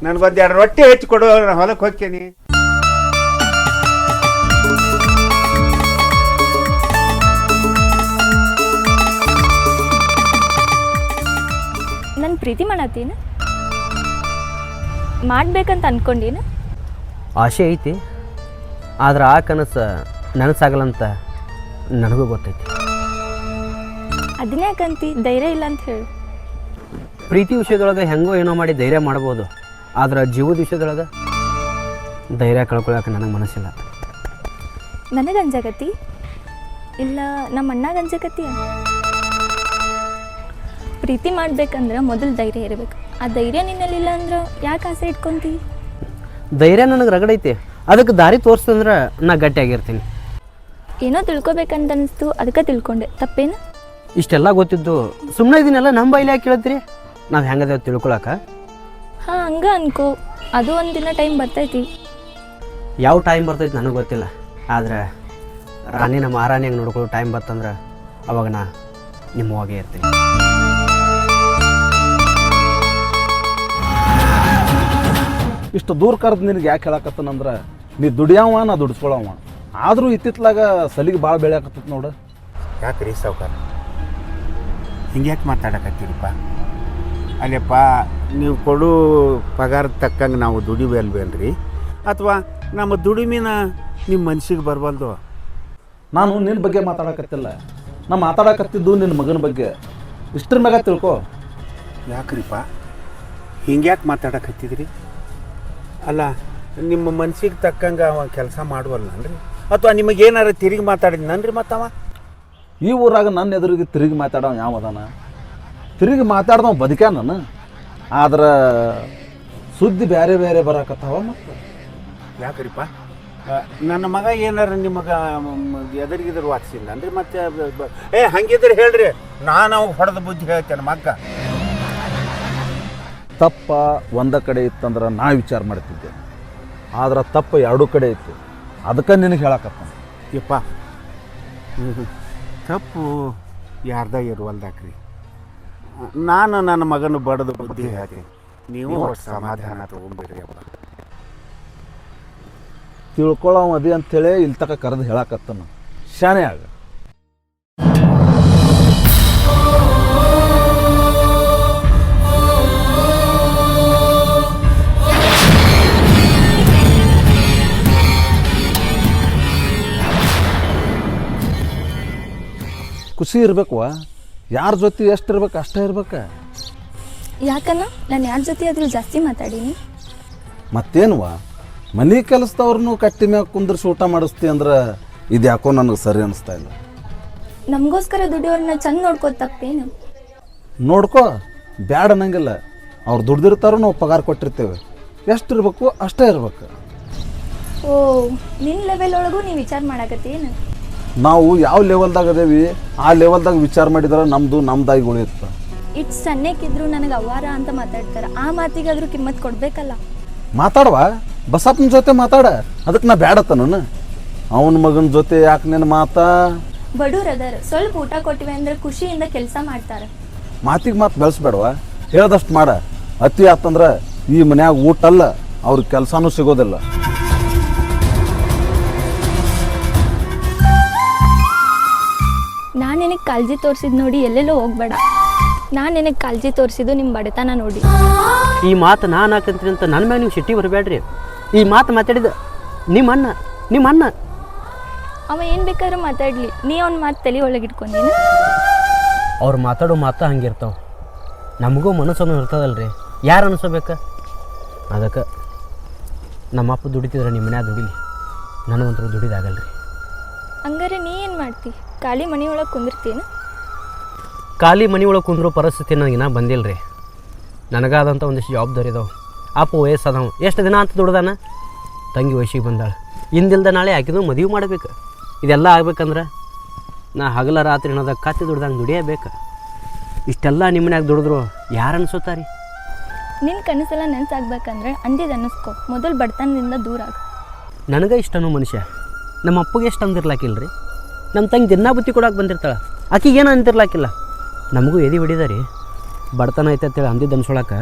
ನನಗೊಂದು 2 ರೊಟ್ಟಿ ಹೆಚ್ಚು ಕೊಡು, ನಾನು ಹೊಲಕ್ಕೆ ಹೋಗ್ತೀನಿ. ನನ್ನ ಪ್ರೀತಿ ಮಾಡತ್ತೀನ ಮಾಡ್ಬೇಕಂತ ಅನ್ಕೊಂಡೀನ? ಆಸೆ ಐತಿ, ಆದ್ರೆ ಆ ಕನಸು ನನಸಾಗಲ್ಲ ಅಂತ ನನಗೂ ಗೊತ್ತೈತಿ. ಅದನ್ನೇ ಯಾಕಂತಿ ಧೈರ್ಯ ಇಲ್ಲ ಅಂತ ಹೇಳು. ಪ್ರೀತಿ ವಿಷಯದೊಳಗೆ ಹೆಂಗೋ ಏನೋ ಮಾಡಿ ಧೈರ್ಯ ಮಾಡ್ಬೋದು, ಆದ್ರೆ ಜೀವದ ವಿಷಯದೊಳಗೆ ಧೈರ್ಯ ಕಳ್ಕೊಳಕ್ಕೆ ನನಗೆ ಮನಸ್ಸಿಲ್ಲ. ನನಗೆ ಅಂಜಾಕತಿ ಇಲ್ಲ ನಮ್ಮ ಅಣ್ಣಗೆ ಅಂಜಾಕತಿ? ಪ್ರೀತಿ ಮಾಡ್ಬೇಕಂದ್ರೆ ಮೊದಲು ಧೈರ್ಯ ಇರಬೇಕು. ಆ ಧೈರ್ಯ ನಿನ್ನಲ್ಲಿಲ್ಲ ಅಂದ್ರೆ ಯಾಕೆ ಆಸೆ ಇಟ್ಕೊಂತಿ? ಧೈರ್ಯ ನನಗೆ ರಗಡೈತಿ, ಅದಕ್ಕೆ ದಾರಿ ತೋರಿಸ್ತಂದ್ರೆ ನಾ ಗಟ್ಟಿಯಾಗಿರ್ತೀನಿ. ಏನೋ ತಿಳ್ಕೊಬೇಕಂತ ಅನಿಸ್ತು, ಅದಕ್ಕೆ ತಿಳ್ಕೊಂಡೆ. ತಪ್ಪೇನು? ಇಷ್ಟೆಲ್ಲ ಗೊತ್ತಿದ್ದು ಸುಮ್ಮನೆ ಇದನ್ನೆಲ್ಲ ನಮ್ಮ ಬೈಲಿ ಯಾಕೆ ಕೇಳ್ತೀರಿ? ನಾವು ಹೆಂಗದೇವು ತಿಳ್ಕೊಳಕ? ಹಾಂ, ಹಂಗ ಅನ್ಕೋ. ಅದು ಒಂದು ದಿನ ಟೈಮ್ ಬರ್ತೈತಿ. ಯಾವ ಟೈಮ್ ಬರ್ತೈತಿ ನನಗೆ ಗೊತ್ತಿಲ್ಲ, ಆದ್ರೆ ರಾಣಿನ ಮಹಾರಾಣಿಯಾಗಿ ನೋಡ್ಕೊಳ್ಳೋ ಟೈಮ್ ಬರ್ತಂದ್ರೆ ಅವಾಗ ನಾ ನಿಮ್ಮವಾಗೇ ಇರ್ತೀನಿ. ಇಷ್ಟು ದೂರ ಕರೆದು ನಿನಗೆ ಯಾಕೆ ಹೇಳಕತ್ತನಂದ್ರೆ ನೀ ದುಡಿಯವ ನಾ ದುಡಿಸ್ಕೊಳವ. ಆದರೂ ಇತ್ತಿತ್ಲಾಗ ಸಲಿಗೆ ಭಾಳ ಬೆಳೆಯಾಕತ್ತ ನೋಡು. ಯಾಕೆ ರೀ ಸಾವ್ಕಾರ ಹಿಂಗ್ಯಾಕೆ ಮಾತಾಡಕತ್ತೀರಪ್ಪ? ಅಲ್ಲಪ್ಪ, ನೀವು ಕೊಡೋ ಪಗಾರದ ತಕ್ಕಂಗೆ ನಾವು ದುಡಿಬೇಲ್ವೇನ್ರಿ? ಅಥವಾ ನಮ್ಮ ದುಡಿಮೆನ ನಿಮ್ಮ ಮನ್ಸಿಗೆ ಬರಬಲ್ದು? ನಾನು ನಿನ್ನ ಬಗ್ಗೆ ಮಾತಾಡಕತ್ತಿಲ್ಲ, ನಾ ಮಾತಾಡಕತ್ತಿದ್ದು ನಿನ್ನ ಮಗನ ಬಗ್ಗೆ. ಇಷ್ಟ್ರ ಮ್ಯಾಗ ತಿಳ್ಕೊ. ಯಾಕ್ರಿಪ್ಪ ಹಿಂಗ್ಯಾಕೆ ಮಾತಾಡಕತ್ತಿದ್ರಿ? ಅಲ್ಲ, ನಿಮ್ಮ ಮನ್ಸಿಗೆ ತಕ್ಕಂಗೆ ಅವ ಕೆಲಸ ಮಾಡುವಲ್ಲನ್ರಿ? ಅಥವಾ ನಿಮಗೇನಾರು ತಿರುಗಿ ಮಾತಾಡಿದ್ನನ್ರಿ ಮತ್ತವ? ಈ ಊರಾಗ ನನ್ನ ಎದುರಿಗೆ ತಿರುಗಿ ಮಾತಾಡೋ ಯಾವ ಅದಾನ? ತಿರುಗಿ ಮಾತಾಡ್ದವ ಬದುಕ್ಯಾನ ನಾನು. ಆದ್ರೆ ಸುದ್ದಿ ಬೇರೆ ಬೇರೆ ಬರಾಕತ್ತಾವ. ಮತ್ತು ಯಾಕ್ರಿಪ್ಪ ನನ್ನ ಮಗ ಏನಾರ ನಿಮಗೆ ಎದುರಿಗಿದ್ರು ವಾಚಿಸಿಲ್ಲನ್ರಿ? ಮತ್ತೆ ಹಂಗಿದ್ರೆ ಹೇಳ್ರಿ, ನಾನು ಅವಾಗ ಹೊಡೆದ ಬುದ್ಧಿ ಹೇಳ್ತೇನೆ. ಮಗ್ಗ ತಪ್ಪ ಒಂದ ಕಡೆ ಇತ್ತಂದ್ರೆ ನಾ ವಿಚಾರ ಮಾಡ್ತಿದ್ದೆ, ಆದ್ರೆ ತಪ್ಪ 2 ಕಡೆ ಇತ್ತು. ಅದಕ್ಕೆ ನಿನಗೆ ಹೇಳಕತ್ತ. ಯಪ್ಪ, ತಪ್ಪು ಯಾರ್ದ ಇರುವಲ್ದಾಕ್ರಿ. ನಾನು ನನ್ನ ಮಗನ ಬಡದು ಬುದ್ಧಿ ಹೇಳ್ತೀನಿ, ನೀವು ಸಮಾಧಾನ ತಗೊಂಡ್ಬಿಡ್ರಿ ಅಪ್ಪ. ತಿಳ್ಕೊಳ್ಳೋ ಮದಿ ಅಂಥೇಳಿ ಇಲ್ಲಿ ತಕ ಕರೆದು ಹೇಳಕತ್ತನ. ಶಾನೆ ಆಗ. ಖುಷಿ ಇರ್ಬೇಕವ. ಯಾರ ಜೊತೆ ಎಷ್ಟು ಇರ್ಬೇಕು ಅಷ್ಟೇ ಇರ್ಬೇಕು. ಯಾಕನ್ನ ನಾನು ಯಾರ ಜೊತೆ ಆದರೂ ಜಾಸ್ತಿ ಮಾತಾಡೀನಿ? ಮತ್ತೇನುವ, ಮನೆ ಕೆಲಸದವ್ರನ್ನೂ ಕಟ್ಟಿ ಮ್ಯಾಗ ಕುಂದ್ರಿಸಿ ಊಟ ಮಾಡಿಸ್ತಿ ಅಂದ್ರೆ ಇದು ಯಾಕೋ ನನಗೆ ಸರಿ ಅನಿಸ್ತಾ ಇಲ್ಲ. ನಮಗೋಸ್ಕರ ದುಡಿಯೋರನ್ನ ಚಂದ ನೋಡ್ಕೋ. ತಪ್ಪೇನು? ನೋಡ್ಕೋ, ಬ್ಯಾಡ ಅನ್ನಂಗಿಲ್ಲ. ಅವ್ರು ದುಡ್ದಿರ್ತಾರೋ ನಾವು ಪಗಾರ ಕೊಟ್ಟಿರ್ತೇವೆ. ಎಷ್ಟು ಇರ್ಬೇಕು ಅಷ್ಟೇ ಇರ್ಬೇಕು. ಓ, ನಿನ್ನ ಲೆವೆಲ್ ಒಳಗೂ ನೀವು ವಿಚಾರ ಮಾಡಕತ್ತೇನು? ನಾವು ಯಾವ ಲೆವೆಲ್ದಾಗ ಅದೇವಿ ಆ ಲೆವೆಲ್ದಾಗ ವಿಚಾರ ಮಾಡಿದ್ರೆ ನಮ್ದಾಗಿ ಉಳಿಯುತ್ತೆ. ಇಟ್ಟು ಸಣ್ಣಕ್ಕಿದ್ರು ನನಗೆ ಅವ್ವಾರ ಅಂತ ಮಾತಾಡ್ತಾರೆ. ಆ ಮಾತಿಗಾದ್ರೂ ಕಿಮ್ಮತ್ ಕೊಡ್ಬೇಕಲ್ಲ. ಮಾತಾಡುವ, ಬಸಪ್ಪನ ಜೊತೆ ಮಾತಾಡ. ಅದಕ್ಕೆ ನಾ ಬ್ಯಾಡತ್ತ ನಾನು ಅವನ ಮಗನ ಜೊತೆ ಯಾಕೆ ನಿನ್ನ ಮಾತಾ? ಬಡವ್ರು ಅದಾರ, ಸ್ವಲ್ಪ ಊಟ ಕೊಟ್ಟಿವೆ ಅಂದ್ರೆ ಖುಷಿಯಿಂದ ಕೆಲಸ ಮಾಡ್ತಾರೆ. ಮಾತಿಗೆ ಮಾತು ಬೆಳೆಸ್ಬೇಡವ, ಹೇಳ್ದಷ್ಟು ಮಾಡ. ಅತಿ ಆತಂದ್ರೆ ಈ ಮನ್ಯಾಗ ಊಟ ಅಲ್ಲ, ಅವ್ರಿಗೆ ಕೆಲಸನೂ ಸಿಗೋದಿಲ್ಲ. ನಾನು ನಿನಗೆ ಕಾಳಜಿ ತೋರಿಸಿದ್ ನೋಡಿ ಎಲ್ಲೆಲ್ಲೋ ಹೋಗ್ಬೇಡ. ನಾನು ನಿನಗೆ ಕಾಳಜಿ ತೋರಿಸಿದ್ದು ನಿಮ್ಮ ಬಡತನ ನೋಡಿ. ಈ ಮಾತು ನಾನು ಹಾಕಂತೀನಿ ಅಂತ ನನ್ನ ಮ್ಯಾಗ ನೀವು ಸಿಟ್ಟಿ ಬರಬೇಡ್ರಿ. ಈ ಮಾತು ಮಾತಾಡಿದ ನಿಮ್ಮ ಅಣ್ಣ ಅವ ಏನು ಬೇಕಾದ್ರೂ ಮಾತಾಡಲಿ, ನೀ ಅವ್ನ ಮಾತು ತಲೆ ಒಳಗೆ ಇಟ್ಕೊಂಡೀನಿ. ಅವ್ರು ಮಾತಾಡೋ ಮಾತು ಹಂಗಿರ್ತಾವೆ. ನಮಗೂ ಮನಸ್ಸನ್ನು ಇರ್ತದಲ್ರಿ, ಯಾರು ಅನಿಸ್ಬೇಕು. ಅದಕ್ಕೆ ನಮ್ಮಪ್ಪ ದುಡಿತಿದ್ರೆ ನಿಮ್ಮ ಮನ್ಯಾಗ ದುಡಿಲಿ, ನನಗಂತೂ ದುಡಿದಾಗಲ್ರಿ. ಹಂಗಾರೆ ನೀ ಏನು ಮಾಡ್ತಿ? ಖಾಲಿ ಮನೆ ಒಳಗೆ ಕುಂದಿರ್ತೀನಿ. ಖಾಲಿ ಮನೆ ಒಳಗೆ ಕುಂದ್ರೋ ಪರಿಸ್ಥಿತಿ ನನಗಿನ್ನ ಬಂದಿಲ್ಲ ರೀ. ನನಗಾದಂಥ ಒಂದಿಷ್ಟು ಜವಾಬ್ದಾರಿ ಇದಾವೆ. ಅಪ್ಪ ವಯಸ್ಸದವ, ಎಷ್ಟು ದಿನ ಅಂತ ದುಡ್ದಾನ. ತಂಗಿ ವಯಸ್ಸಿಗೆ ಬಂದಾಳೆ, ಇಂದಿಲ್ದ ನಾಳೆ ಆಕಿದು ಮದುವೆ ಮಾಡಬೇಕು. ಇದೆಲ್ಲ ಆಗ್ಬೇಕಂದ್ರೆ ನಾ ಹಗಲ ರಾತ್ರಿ ಅನ್ನೋದಾಗ ಕತ್ತಿ ದುಡ್ದಂಗೆ ದುಡಿಯಬೇಕು. ಇಷ್ಟೆಲ್ಲ ನಿಮ್ಮನ್ಯಾಗ ದುಡಿದ್ರು ಯಾರು ಅನ್ಸುತ್ತಾರೆ? ನಿನ್ನ ಕನಸೆಲ್ಲ ನೆನ್ಸಾಗ್ಬೇಕಂದ್ರೆ ಅಂದಿದ್ದು ಅನ್ನಿಸ್ಕೊ, ಮೊದಲು ಬಡತನದಿಂದ ದೂರ ಆಗ. ನನಗೆ ಇಷ್ಟನೋ ಮನುಷ್ಯ, ನಮ್ಮ ಅಪ್ಪಗೆ ಎಷ್ಟು ಅಂದಿರ್ಲಾಕಿಲ್ಲ ರೀ. ನಮ್ಮ ತಂಗಿ ದಿನ ಬುತ್ತಿ ಕೊಡೋಕೆ ಬಂದಿರ್ತಾಳೆ, ಆಕಿಗೆ ಏನೋ ಅಂತಿರ್ಲಾಕಿಲ್ಲ. ನಮಗೂ ಎದೆ ಹೊಡಿದ ರೀ, ಬಡತನ ಐತೆ ಅಂತೇಳಿ ಅಂದಿದ್ದು ಅನ್ಸೊಳಕ್ಕೆ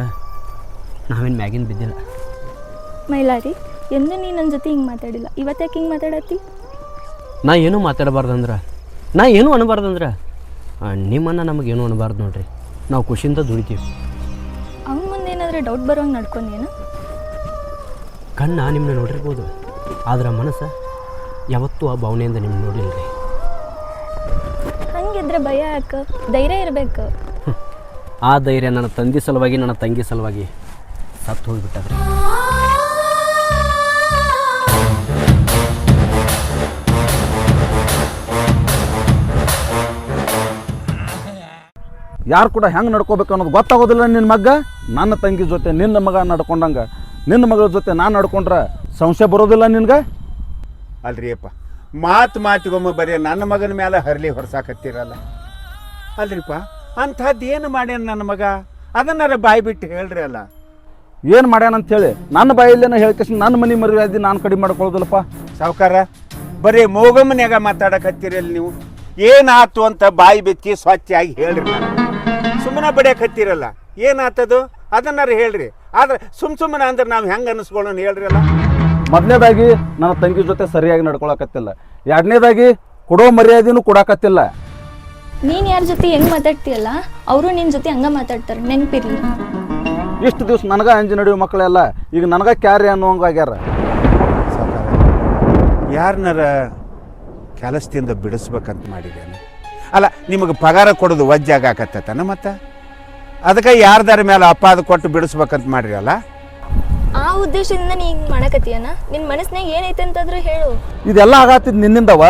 ನಾವೇನು ಮ್ಯಾಗಿನ ಬಿದ್ದಿಲ್ಲ. ಮೈಲಾರಿ, ಎಂದು ನೀ ನನ್ನ ಜೊತೆ ಹಿಂಗೆ ಮಾತಾಡಿಲ್ಲ, ಇವತ್ತಾಕೆ ಹಿಂಗೆ ಮಾತಾಡತ್ತಿ? ನಾ ಏನೂ ಮಾತಾಡಬಾರ್ದಂದ್ರೆ, ನಾ ಏನೂ ಅನ್ನಬಾರ್ದಂದ್ರೆ ನಿಮ್ಮನ್ನು ನಮಗೇನು ಅನ್ನಬಾರ್ದು ನೋಡ್ರಿ. ನಾವು ಖುಷಿಯಿಂದ ದುಡಿತೀವಿ. ಅವ್ನ ಮುಂದೆ ಏನಾದರೂ ಡೌಟ್ ಬರೋಂಗೆ ನಡ್ಕೊಂಡೇನು? ಕಣ್ಣ ನಿಮ್ಮನ್ನ ನೋಡಿರ್ಬೋದು, ಆದ್ರೆ ಮನಸ್ಸು ಯಾವತ್ತೂ ಆ ಭಾವನೆಯಿಂದ ನಿಮ್ಗೆ ನೋಡಿಲ್ಲ ರೀ. ಹಂಗಿದ್ರೆ ಭಯ ಯಾಕೆ? ಧೈರ್ಯ ಇರಬೇಕು. ಆ ಧೈರ್ಯ ನನ್ನ ತಂದೆ ಸಲುವಾಗಿ, ನನ್ನ ತಂಗಿ ಸಲುವಾಗಿ ಸತ್ತು ಹೋಗಿಬಿಟ್ಟದ್ರಿ. ಯಾರು ಕೂಡ ಹೆಂಗೆ ನಡ್ಕೋಬೇಕು ಅನ್ನೋದು ಗೊತ್ತಾಗೋದಿಲ್ಲ ನಿನ್ನ ಮಗ. ನನ್ನ ತಂಗಿ ಜೊತೆ ನಿನ್ನ ಮಗ ನಡ್ಕೊಂಡಂಗೆ ನಿನ್ನ ಮಗಳ ಜೊತೆ ನಾನು ನಡ್ಕೊಂಡ್ರೆ ಸಂಶಯ ಬರೋದಿಲ್ಲ ನಿನ್ಗೆ? ಅಲ್ರಿ ಅಪ್ಪ, ಮಾತಿಗೊಮ್ಮೆ ಬರೀ ನನ್ನ ಮಗನ ಮೇಲೆ ಹರಲಿ ಹೊರಸಾಕತ್ತೀರಲ್ಲ. ಅಲ್ರಿಪ್ಪ, ಅಂಥದ್ದು ಏನು ಮಾಡ್ಯಾನ ನನ್ನ ಮಗ? ಅದನ್ನಾರ ಬಾಯಿ ಬಿಟ್ಟು ಹೇಳ್ರಿ ಅಲ್ಲ. ಏನು ಮಾಡ್ಯಾನಂತೇಳಿ ನನ್ನ ಬಾಯಲ್ಲೇನ ಹೇಳ್ಕೇಸಿ ನನ್ನ ಮನೆ ಮರ್ಯಾದೆ ನಾನು ಕಡಿಮೆ ಮಾಡ್ಕೊಳ್ಳೋದಿಲ್ಲಪ್ಪ. ಸಾವುಕಾರ, ಬರೀ ಮೋಗಮ್ಮನ್ಯಾಗ ಮಾತಾಡಕತ್ತೀರಲ್ಲ ನೀವು. ಏನಾತು ಅಂತ ಬಾಯಿ ಬೆಚ್ಚಿ ಸ್ವಚ್ಛಾಗಿ ಹೇಳ್ರಿ. ಸುಮ್ಮನೆ ಬಡಿಯಕತ್ತೀರಲ್ಲ, ಏನಾತದು ಅದನ್ನಾರು ಹೇಳ್ರಿ. ಆದ್ರೆ ಸುಮ್ಮನೆ ಅಂದ್ರೆ ನಾವು ಹೆಂಗೆ ಅನ್ನಿಸ್ಕೊಳ್ಳೋಣ ಹೇಳ್ರಿ ಅಲ್ಲ. ಮೊದಲನೇದಾಗಿ ನನ್ನ ತಂಗಿ ಜೊತೆ ಸರಿಯಾಗಿ ನಡ್ಕೊಳಕತ್ತಿಲ್ಲ. ಎರಡನೇದಾಗಿ ಕೊಡೋ ಮರ್ಯಾದೆನೂ ಕೊಡಾಕತ್ತಿಲ್ಲ. ನೀನು ಯಾರ ಜೊತೆ ಹೆಂಗೆ ಮಾತಾಡ್ತೀಯಲ್ಲ, ಅವರು ನಿನ್ನ ಜೊತೆ ಹಂಗೆ ಮಾತಾಡ್ತಾರೆ, ನೆನಪಿರಲಿ. ಇಷ್ಟು ದಿವ್ಸ ನನಗೆ ಅಂಜಿ ನಡೆಯುವ ಮಕ್ಕಳೆಲ್ಲ ಈಗ ನನಗೆ ಕ್ಯಾರಿ ಅನ್ನೋಂಗಾಗ್ಯಾರ. ಯಾರನ್ನಾರ ಕೆಲಸದಿಂದ ಬಿಡಿಸ್ಬೇಕಂತ ಮಾಡಿದ್ದೇನೆ ಅಲ್ಲ. ನಿಮಗೆ ಪಗಾರ ಕೊಡೋದು ವಜ್ಜಾಗತ್ತನ ಮತ್ತೆ ಅದಕ್ಕೆ ಯಾರ್ದಾರ ಮೇಲೆ ಅಪಾದ ಕೊಟ್ಟು ಬಿಡಿಸ್ಬೇಕಂತ ಮಾಡಿರಲ್ಲ. ಆ ಉದ್ದೇಶದಿಂದ ನೀ ಹಿಂಗೆ ಮಾಡಕತ್ತೀಯನ? ನಿನ್ನ ಮನಸ್ಸಿನಾಗ ಏನೈತೆ ಅಂತಂದ್ರೆ ಹೇಳು. ಇದೆಲ್ಲ ಆಗತ್ತಿದ್ದು ನಿನ್ನಿಂದವ.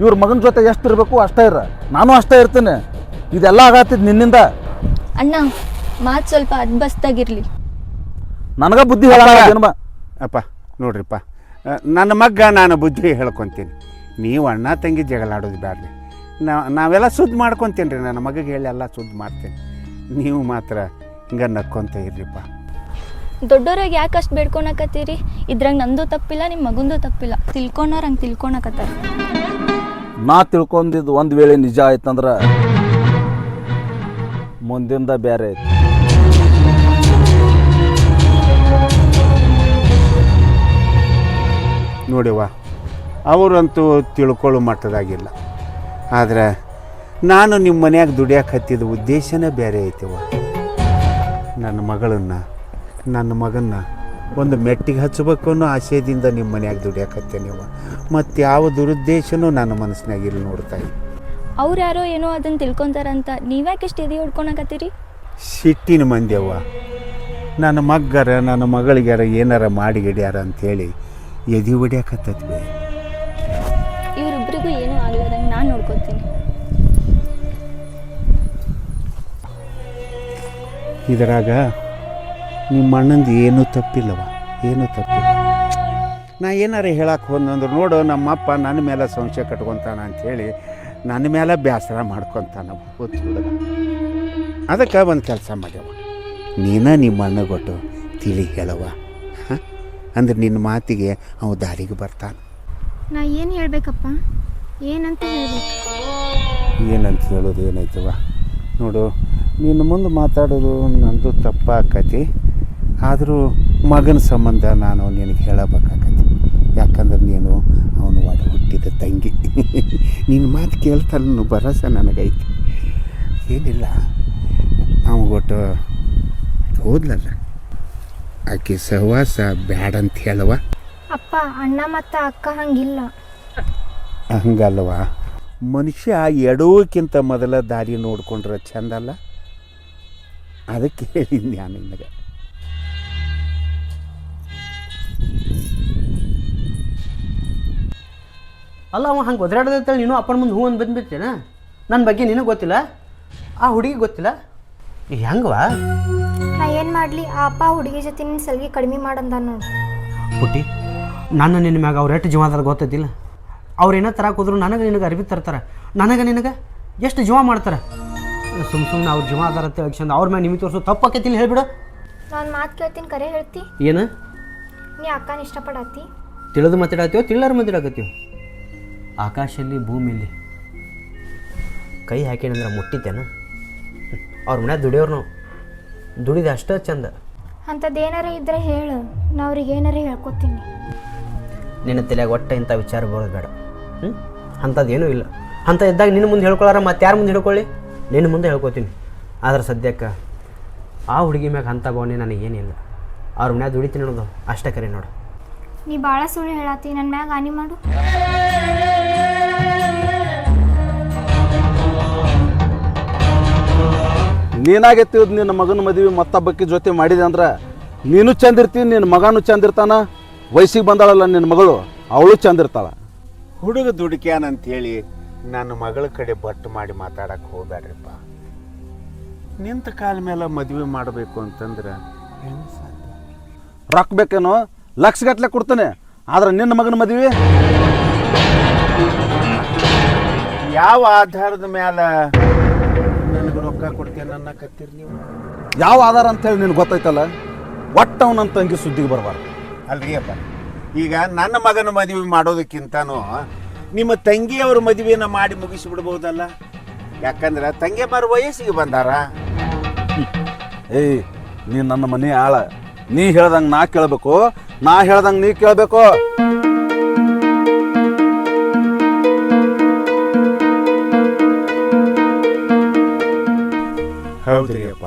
ಇವ್ರ ಮಗನ ಜೊತೆ ಎಷ್ಟು ಇರಬೇಕು ಅಷ್ಟೇ ಇರ, ನಾನು ಅಷ್ಟೇ ಇರ್ತೀನಿ. ಇದೆಲ್ಲ ಆಗತ್ತಿದ್ದು ನಿನ್ನಿಂದ. ಅಣ್ಣ, ಮಾತು ಸ್ವಲ್ಪ ಅದ್ಬಸ್ತಾಗಿರ್ಲಿ. ನನಗೆ ಬುದ್ಧಿ ಹೇಳ ಅಪ್ಪ ನೋಡ್ರಿಪ್ಪ, ನನ್ನ ಮಗ್ಗ ನಾನು ಬುದ್ಧಿ ಹೇಳ್ಕೊತೀನಿ. ನೀವು ಅಣ್ಣ ತಂಗಿ ಜಗಳಾಡೋದು ಬ್ಯಾಡ್ರಿ. ನಾವೆಲ್ಲ ಸುದ್ದಿ ಮಾಡ್ಕೊತೀನಿ ರೀ. ನನ್ನ ಮಗಗೆ ಹೇಳಿ ಎಲ್ಲ ಸುದ್ದಿ ಮಾಡ್ತೀನಿ. ನೀವು ಮಾತ್ರ ಹಿಂಗೆ ನಕ್ಕೊಂತ ಇರ್ರಿಪ್ಪ. ದೊಡ್ಡೋರಾಗ ಯಾಕೆ ಅಷ್ಟು ಬೇಡ್ಕೊಳಕತ್ತೀರಿ? ಇದ್ರಾಗ ನಂದು ತಪ್ಪಿಲ್ಲ, ನಿಮ್ಮ ಮಗಂದು ತಪ್ಪಿಲ್ಲ. ತಿಳ್ಕೊಂಡವ್ರು ಹಂಗೆ ತಿಳ್ಕೊಳಕತ್ತಾರ. ನಾ ತಿಳ್ಕೊಂಡಿದ್ದು ಒಂದು ವೇಳೆ ನಿಜ ಆಯ್ತಂದ್ರೆ ಮುಂದಿಂದ ಬೇರೆ ಐತಿ. ನೋಡಿವ, ಅವರಂತೂ ತಿಳ್ಕೊಳ್ಳೋ ಮಟ್ಟದಾಗಿಲ್ಲ. ಆದರೆ ನಾನು ನಿಮ್ಮ ಮನ್ಯಾಗ ದುಡಿಯಕ್ಕೆ ಹತ್ತಿದ ಉದ್ದೇಶನೇ ಬೇರೆ ಐತಿವ. ನನ್ನ ಮಗಳನ್ನು, ನನ್ನ ಮಗನ್ನ ಒಂದು ಮೆಟ್ಟಿಗೆ ಹಚ್ಚಬೇಕು ಅನ್ನೋ ಆಶಯದಿಂದ ನಿಮ್ಮ ಮನ್ಯಾಗ ದುಡಿಯಕ್ಕೆ ಹತ್ತೇನಿವ. ಮತ್ತು ಯಾವ ದುರುದ್ದೇಶನೂ ನನ್ನ ಮನಸ್ಸಿನಾಗಿಲ್ಲ. ನೋಡ್ತಾ ಇದ್ದೆ ಅವ್ರು ಯಾರೋ ಏನೋ ಅದನ್ನು ತಿಳ್ಕೊತಾರಂತ ನೀವ್ಯಾಕೆ ಎಷ್ಟು ಎದೆ ಹೊಡ್ಕೊಳಕತ್ತೀರಿ? ಸಿಟ್ಟಿನ ಮಂದಿಯವ್ವ. ನನ್ನ ಮಗ್ಗರ ನನ್ನ ಮಗಳಿಗಾರ ಏನಾರ ಮಾಡಿ ಗಿಡ್ಯಾರ ಅಂಥೇಳಿ ಎದೆ ಹೊಡ್ಯಾಕತ್ತದ್ವಿ. ಇವರಿಬ್ಬರಿಗೂ ಏನೂ ಆಗ್ಲಾರಂಗೆ ನಾನು ನೋಡ್ಕೊತೀನಿ. ಇದರಾಗ ನಿಮ್ಮ ಅಣ್ಣಂದು ಏನೂ ತಪ್ಪಿಲ್ಲವ, ಏನೂ ತಪ್ಪಿಲ್ಲ. ನಾ ಏನಾರ ಹೇಳಕ್ಕೆ ಹೋದಂದ್ರೆ ನೋಡು, ನಮ್ಮಪ್ಪ ನನ್ನ ಮೇಲೆ ಸಂಶಯ ಕಟ್ಕೊತಾನ ಅಂಥೇಳಿ ನನ್ನ ಮೇಲೆ ಬೇಸರ ಮಾಡ್ಕೊತಾನ ಗೊತ್ತು ಹುಡುಗ. ಅದಕ್ಕೆ ಒಂದು ಕೆಲಸ ಮಾಡ್ಯವ, ನೀನ ನಿಮ್ಮ ಅಣ್ಣ ಕೊಟ್ಟು ತಿಳಿ ಹೇಳವ. ಹಾಂ, ಅಂದ್ರೆ ನಿನ್ನ ಮಾತಿಗೆ ಅವ ದಾರಿಗೆ ಬರ್ತಾನೆ. ನಾ ಏನು ಹೇಳಬೇಕಪ್ಪ? ಏನಂತ ಹೇಳಬೇಕು? ಏನಂತ ಹೇಳೋದು ಏನೈತವ? ನೋಡು, ನಿನ್ನ ಮುಂದೆ ಮಾತಾಡೋದು ನಂದು ತಪ್ಪಾಕತಿ. ಆದರೂ ಮಗನ ಸಂಬಂಧ ನಾನು ನಿನಗೆ ಹೇಳಬೇಕಾಗತ್ತೆ. ಯಾಕಂದ್ರೆ ನೀನು ಅವನು ಒಡ ಹುಟ್ಟಿದ ತಂಗಿ. ನಿನ್ನ ಮಾತು ಕೇಳ್ತಾನು ಭರವಸೆ ನನಗೈತಿ. ಏನಿಲ್ಲ, ಅವಗೊಟ್ಟು ಹೋದ್ಲಲ್ಲ, ಆಕೆ ಸಹವಾಸ ಬ್ಯಾಡ ಅಂತ ಹೇಳವ. ಅಪ್ಪ ಅಣ್ಣ ಮತ್ತು ಅಕ್ಕ ಹಂಗಿಲ್ಲ. ಹಂಗಲ್ವ, ಮನುಷ್ಯ ಎಡೋಕ್ಕಿಂತ ಮೊದಲ ದಾರಿ ನೋಡ್ಕೊಂಡ್ರೆ ಚಂದಲ್ಲ. ಅದಕ್ಕೆ ಹೇಳಿದ್ದೆ ನಾನು ನಿನಗೆ. ಅಲ್ಲ ಅವ ಹಂಗೆ ಒದರಾಡದಂತೇಳಿ ನೀನು ಅಪ್ಪನ ಮುಂದೆ ಹೂ ಅಂತ ಬಂದ್ಬಿಡ್ತೇನೆ. ನನ್ನ ಬಗ್ಗೆ ನಿನಗೆ ಗೊತ್ತಿಲ್ಲ, ಆ ಹುಡುಗಿ ಗೊತ್ತಿಲ್ಲ, ಹೆಂಗವಾ? ನಾ ಏನು ಮಾಡಲಿ, ಆ ಅಪ್ಪ ಹುಡುಗಿ ಜೊತೆ ನಿನ್ನ ಸಲ್ಗಿ ಕಡಿಮೆ ಮಾಡಂದ ನೋಡಿ. ಪುಟ್ಟಿ, ನಾನು ನಿನ್ನ ಮ್ಯಾಗ ಅವ್ರು ಎಷ್ಟು ಜೀವ ಅದಾರ ಗೊತ್ತೈತಿಲ್ಲ. ಅವ್ರು ಏನೋ ತರಕ್ಕೆ ಹೋದ್ರು ನನಗೆ ನಿನಗೆ ಅರಿವಿ ತರ್ತಾರೆ, ನನಗೆ ನಿನಗೆ ಎಷ್ಟು ಜೀವ ಮಾಡ್ತಾರೆ. ಸುಮ್ಮನೆ ಅವ್ರು ಜೀವ ಅದಾರ ಅಂತ ಹೇಳ್ಕೊಂಡು ಅವ್ರ ಮ್ಯಾಗ ನಿಮಗೆ ತೋರಿಸೋ ತಪ್ಪಾಕೈತಿಲ್ಲ ಹೇಳ್ಬಿಡು. ನಾನು ಮಾತು ಕೇಳ್ತೀನಿ, ಕರೆ ಹೇಳ್ತಿ. ಏನು ನೀ ಅಕ್ಕನ ಇಷ್ಟಪಡತ್ತಿ? ತಿಳಿದು ಮಾತಾಡತ್ತೀವೋ ತಿಳಿಲಾರ ಮಾತಾಡಕತ್ತೀವೋ? ಆಕಾಶಲ್ಲಿ ಭೂಮಿಯಲ್ಲಿ ಕೈ ಹಾಕೇನಂದ್ರೆ ಮುಟ್ಟಿತೇನ? ಅವ್ರ ಮನ್ಯಾಗ ದುಡಿಯೋರು ನಾವು, ದುಡಿದ ಅಷ್ಟೇ ಚಂದ. ಅಂಥದ್ದು ಏನಾರ ಇದ್ರೆ ಹೇಳು, ನಾ ಅವ್ರಿಗೆ ಏನಾರ ಹೇಳ್ಕೊತೀನಿ. ನಿನ್ನ ತಲೆಯಾಗ ಒಟ್ಟ ಇಂಥ ವಿಚಾರ ಬರೋದು ಬೇಡ. ಅಂಥದ್ದು ಏನೂ ಇಲ್ಲ. ಅಂಥ ಇದ್ದಾಗ ನಿನ್ನ ಮುಂದೆ ಹೇಳ್ಕೊಳ್ಳಾರ ಮತ್ತೆ ಯಾರ ಮುಂದೆ ಹೇಳ್ಕೊಳ್ಳಿ? ನಿನ್ನ ಮುಂದೆ ಹೇಳ್ಕೊತೀನಿ. ಆದ್ರೆ ಸದ್ಯಕ್ಕೆ ಆ ಹುಡುಗಿ ಮ್ಯಾಗ ಅಂಥ ಭಾವನೆ ನನಗೇನಿಲ್ಲ. ಅವ್ರ ಮನ್ಯಾಗ ದುಡಿತೀನಿ ಅನ್ನೋದು ಅಷ್ಟೇ ಕರೆ ನೋಡು. ನೀ ಭಾಳ ಸುಳ್ಳು ಹೇಳತ್ತಿ, ನನ್ನ ಮ್ಯಾಗ ಹಾನಿ ಮಾಡು. ನೀನಾಗೆತ್ತಿದ್ ನಿನ್ನ ಮಗನ ಮದುವೆ ಮತ್ತೊಬ್ಬಕ್ಕೆ ಜೊತೆ ಮಾಡಿದೆ ಅಂದ್ರೆ ನೀನು ಚಂದ ಇರ್ತೀನಿ, ನಿನ್ನ ಮಗನೂ ಚಂದ ಇರ್ತಾನ. ವಯಸ್ಸಿಗೆ ಬಂದಾಳಲ್ಲ ನಿನ್ನ ಮಗಳು, ಅವಳು ಚಂದ ಇರ್ತಾಳ. ಹುಡುಗ ದುಡುಕ್ಯಾನಂತೇಳಿ ನನ್ನ ಮಗಳ ಕಡೆ ಬಟ್ಟು ಮಾಡಿ ಮಾತಾಡಕ್ಕೆ ಹೋಗ್ಬೇಡ್ರಿಪ್ಪ. ನಿಂತ ಕಾಲ ಮೇಲೆ ಮದುವೆ ಮಾಡಬೇಕು ಅಂತಂದ್ರೆ ಹೆಂಗೆ ಸಾಧ್ಯ? ರೊಕ್ಕ ಬೇಕೇನೋ, ಲಕ್ಷಗಟ್ಟಲೆ ಕೊಡ್ತಾನೆ. ಆದ್ರೆ ನಿನ್ನ ಮಗನ ಮದುವೆ ಯಾವ ಆಧಾರದ ಮೇಲೆ ನನಗೆ ರೊಕ್ಕ ಕೊಡ್ತೇನೆ ನನ್ನ ಕತ್ತೀರಿ ನೀವು? ಯಾವ ಆಧಾರ ಅಂತೇಳಿ ನಿನ್ಗೆ ಗೊತ್ತೈತಲ್ಲ. ಒಟ್ಟು ಅವನಂತ ತಂಗಿ ಸುದ್ದಿಗೆ ಬರಬಾರ್ದು. ಅಲ್ರಿ ಅಪ್ಪ, ಈಗ ನನ್ನ ಮಗನ ಮದುವೆ ಮಾಡೋದಕ್ಕಿಂತನೂ ನಿಮ್ಮ ತಂಗಿಯವ್ರ ಮದುವೆನ ಮಾಡಿ ಮುಗಿಸಿಬಿಡ್ಬೋದಲ್ಲ. ಯಾಕಂದ್ರೆ ತಂಗಿಯಮ್ಮರ ವಯಸ್ಸಿಗೆ ಬಂದಾರ. ಏಯ್, ನೀ ನನ್ನ ಮನೆ ಆಳ. ನೀ ಹೇಳ್ದಂಗೆ ನಾ ಕೇಳಬೇಕು, ನಾ ಹೇಳ್ದಂಗೆ ನೀ ಕೇಳಬೇಕು. ಹೌದ್ರಿ ಅಪ್ಪ,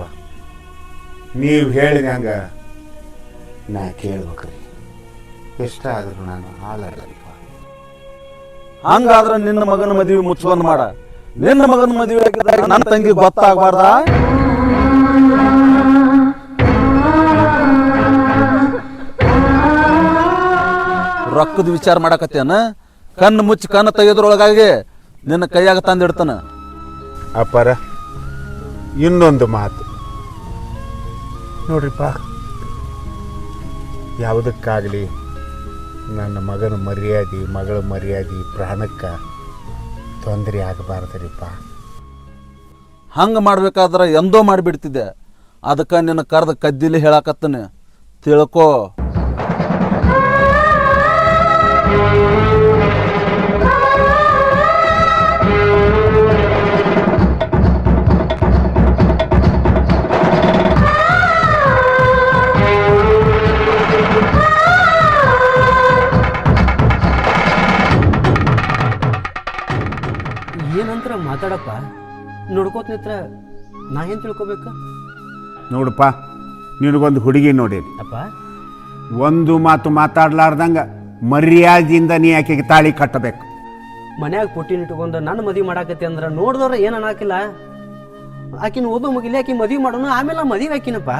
ನೀವು ಹೇಳಿದಂಗ ನಾ ಕೇಳ್ಬೇಕ್ರಿ. ಇಷ್ಟ ಆದ್ರೂ ನಾನು ಹಾಳಾಡಲ್ಪ. ಹಂಗಾದ್ರೆ ನಿನ್ನ ಮಗನ ಮದುವೆ ಮುಚ್ಚುವಂದು ಮಾಡ. ನಿನ್ನ ಮಗನ ಮದುವೆ ಆಗಿದ್ದಾಗ ನನ್ನ ತಂಗಿ ಗೊತ್ತಾಗಬಾರ್ದ? ರೊಕ್ಕದ ವಿಚಾರ ಮಾಡಕತ್ತೇನ? ಕಣ್ಣು ಮುಚ್ಚಿ ಕಣ್ಣು ತೆಗೆದ್ರೊಳಗಾಗಿ ನಿನ್ನ ಕೈಯಾಗ ತಂದಿಡ್ತಾನ. ಅಪ್ಪರ, ಇನ್ನೊಂದು ಮಾತು ನೋಡ್ರಿಪ್ಪ, ಯಾವುದಕ್ಕಾಗಲಿ ನನ್ನ ಮಗನ ಮರ್ಯಾದೆ, ಮಗಳ ಮರ್ಯಾದೆ, ಪ್ರಾಣಕ್ಕೆ ತೊಂದರೆ ಆಗಬಾರ್ದ್ರಿಪ್ಪ. ಹಂಗೆ ಮಾಡ್ಬೇಕಾದ್ರೆ ಎಂದೋ ಮಾಡಿಬಿಡ್ತಿದ್ದೆ. ಅದಕ್ಕೆ ನಿನ್ನ ಕರೆದ ಕದ್ದಿಲಿ ಹೇಳಕತ್ತನೆ, ತಿಳ್ಕೋ. ಏನಂತರ ಮಾತಾಡಪ್ಪ, ನೋಡ್ಕೋತ ನಿತ್ರ ನಾ ಏನು ತಿಳ್ಕೊಬೇಕು? ನೋಡಪ್ಪ, ನಿನಗೊಂದು ಹುಡುಗಿ ನೋಡೇನಿ ಅಪ್ಪ. ಒಂದು ಮಾತು ಮಾತಾಡ್ಲಾರ್ದಂಗ ಮರ್ಯಾದೆಯಿಂದ ನೀ ಆಕೆಗೆ ತಾಳಿ ಕಟ್ಟಬೇಕು. ಮನ್ಯಾಗ ಪುಟ್ಟಿನ ಇಟ್ಕೊಂಡು ನನ್ನ ಮದುವೆ ಮಾಡಾಕತ್ತಿ ಅಂದ್ರೆ ನೋಡಿದವ್ರ ಏನು ಅನ್ನಕಿಲ್ಲ. ಆಕಿನ ಓದೋ ಮುಗಿಲಿ, ಆಕಿ ಮದುವೆ ಮಾಡೋಣ, ಆಮೇಲೆ ಮದುವೆ ಆಕಿನಪ್ಪ.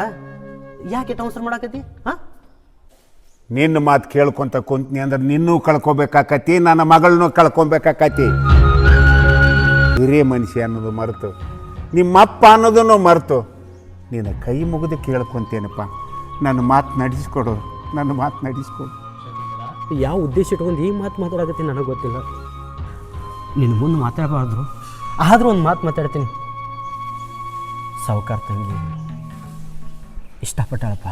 ಯಾಕೆ ಟ್ರಾನ್ಸ್ಫರ್ ಮಾಡಾಕತ್ತಿ? ಹಾಂ, ನಿನ್ನ ಮಾತು ಕೇಳ್ಕೊಂತ ಕುಂತ್ನಿ ಅಂದ್ರೆ ನಿನ್ನೂ ಕಳ್ಕೊಬೇಕಾಕತಿ, ನನ್ನ ಮಗಳನ್ನೂ ಕಳ್ಕೊಬೇಕಾಕತಿ. ಹಿರಿಯ ಮನುಷ್ಯ ಅನ್ನೋದು ಮರೆತು, ನಿಮ್ಮಪ್ಪ ಅನ್ನೋದನ್ನು ಮರೆತು ನಿನ್ನ ಕೈ ಮುಗಿದು ಕೇಳ್ಕೊತೇನಪ್ಪ. ನನ್ನ ಮಾತು ನಡೆಸ್ಕೊಡು, ನನ್ನ ಮಾತು ನಡೆಸ್ಕೊಡು. ಯಾವ ಉದ್ದೇಶ ಇಟ್ಕೊಂಡು ಈ ಮಾತು ಮಾತಾಡಕತ್ತೀನಿ ನನಗೆ ಗೊತ್ತಿಲ್ಲ. ನಿನ್ನ ಮುಂದೆ ಮಾತಾಡಬಾರ್ದು, ಆದರೂ ಒಂದು ಮಾತು ಮಾತಾಡ್ತೀನಿ. ಸಾವುಕಾರ ತಂಗಿ ಇಷ್ಟಪಟ್ಟಾಳಪ್ಪ.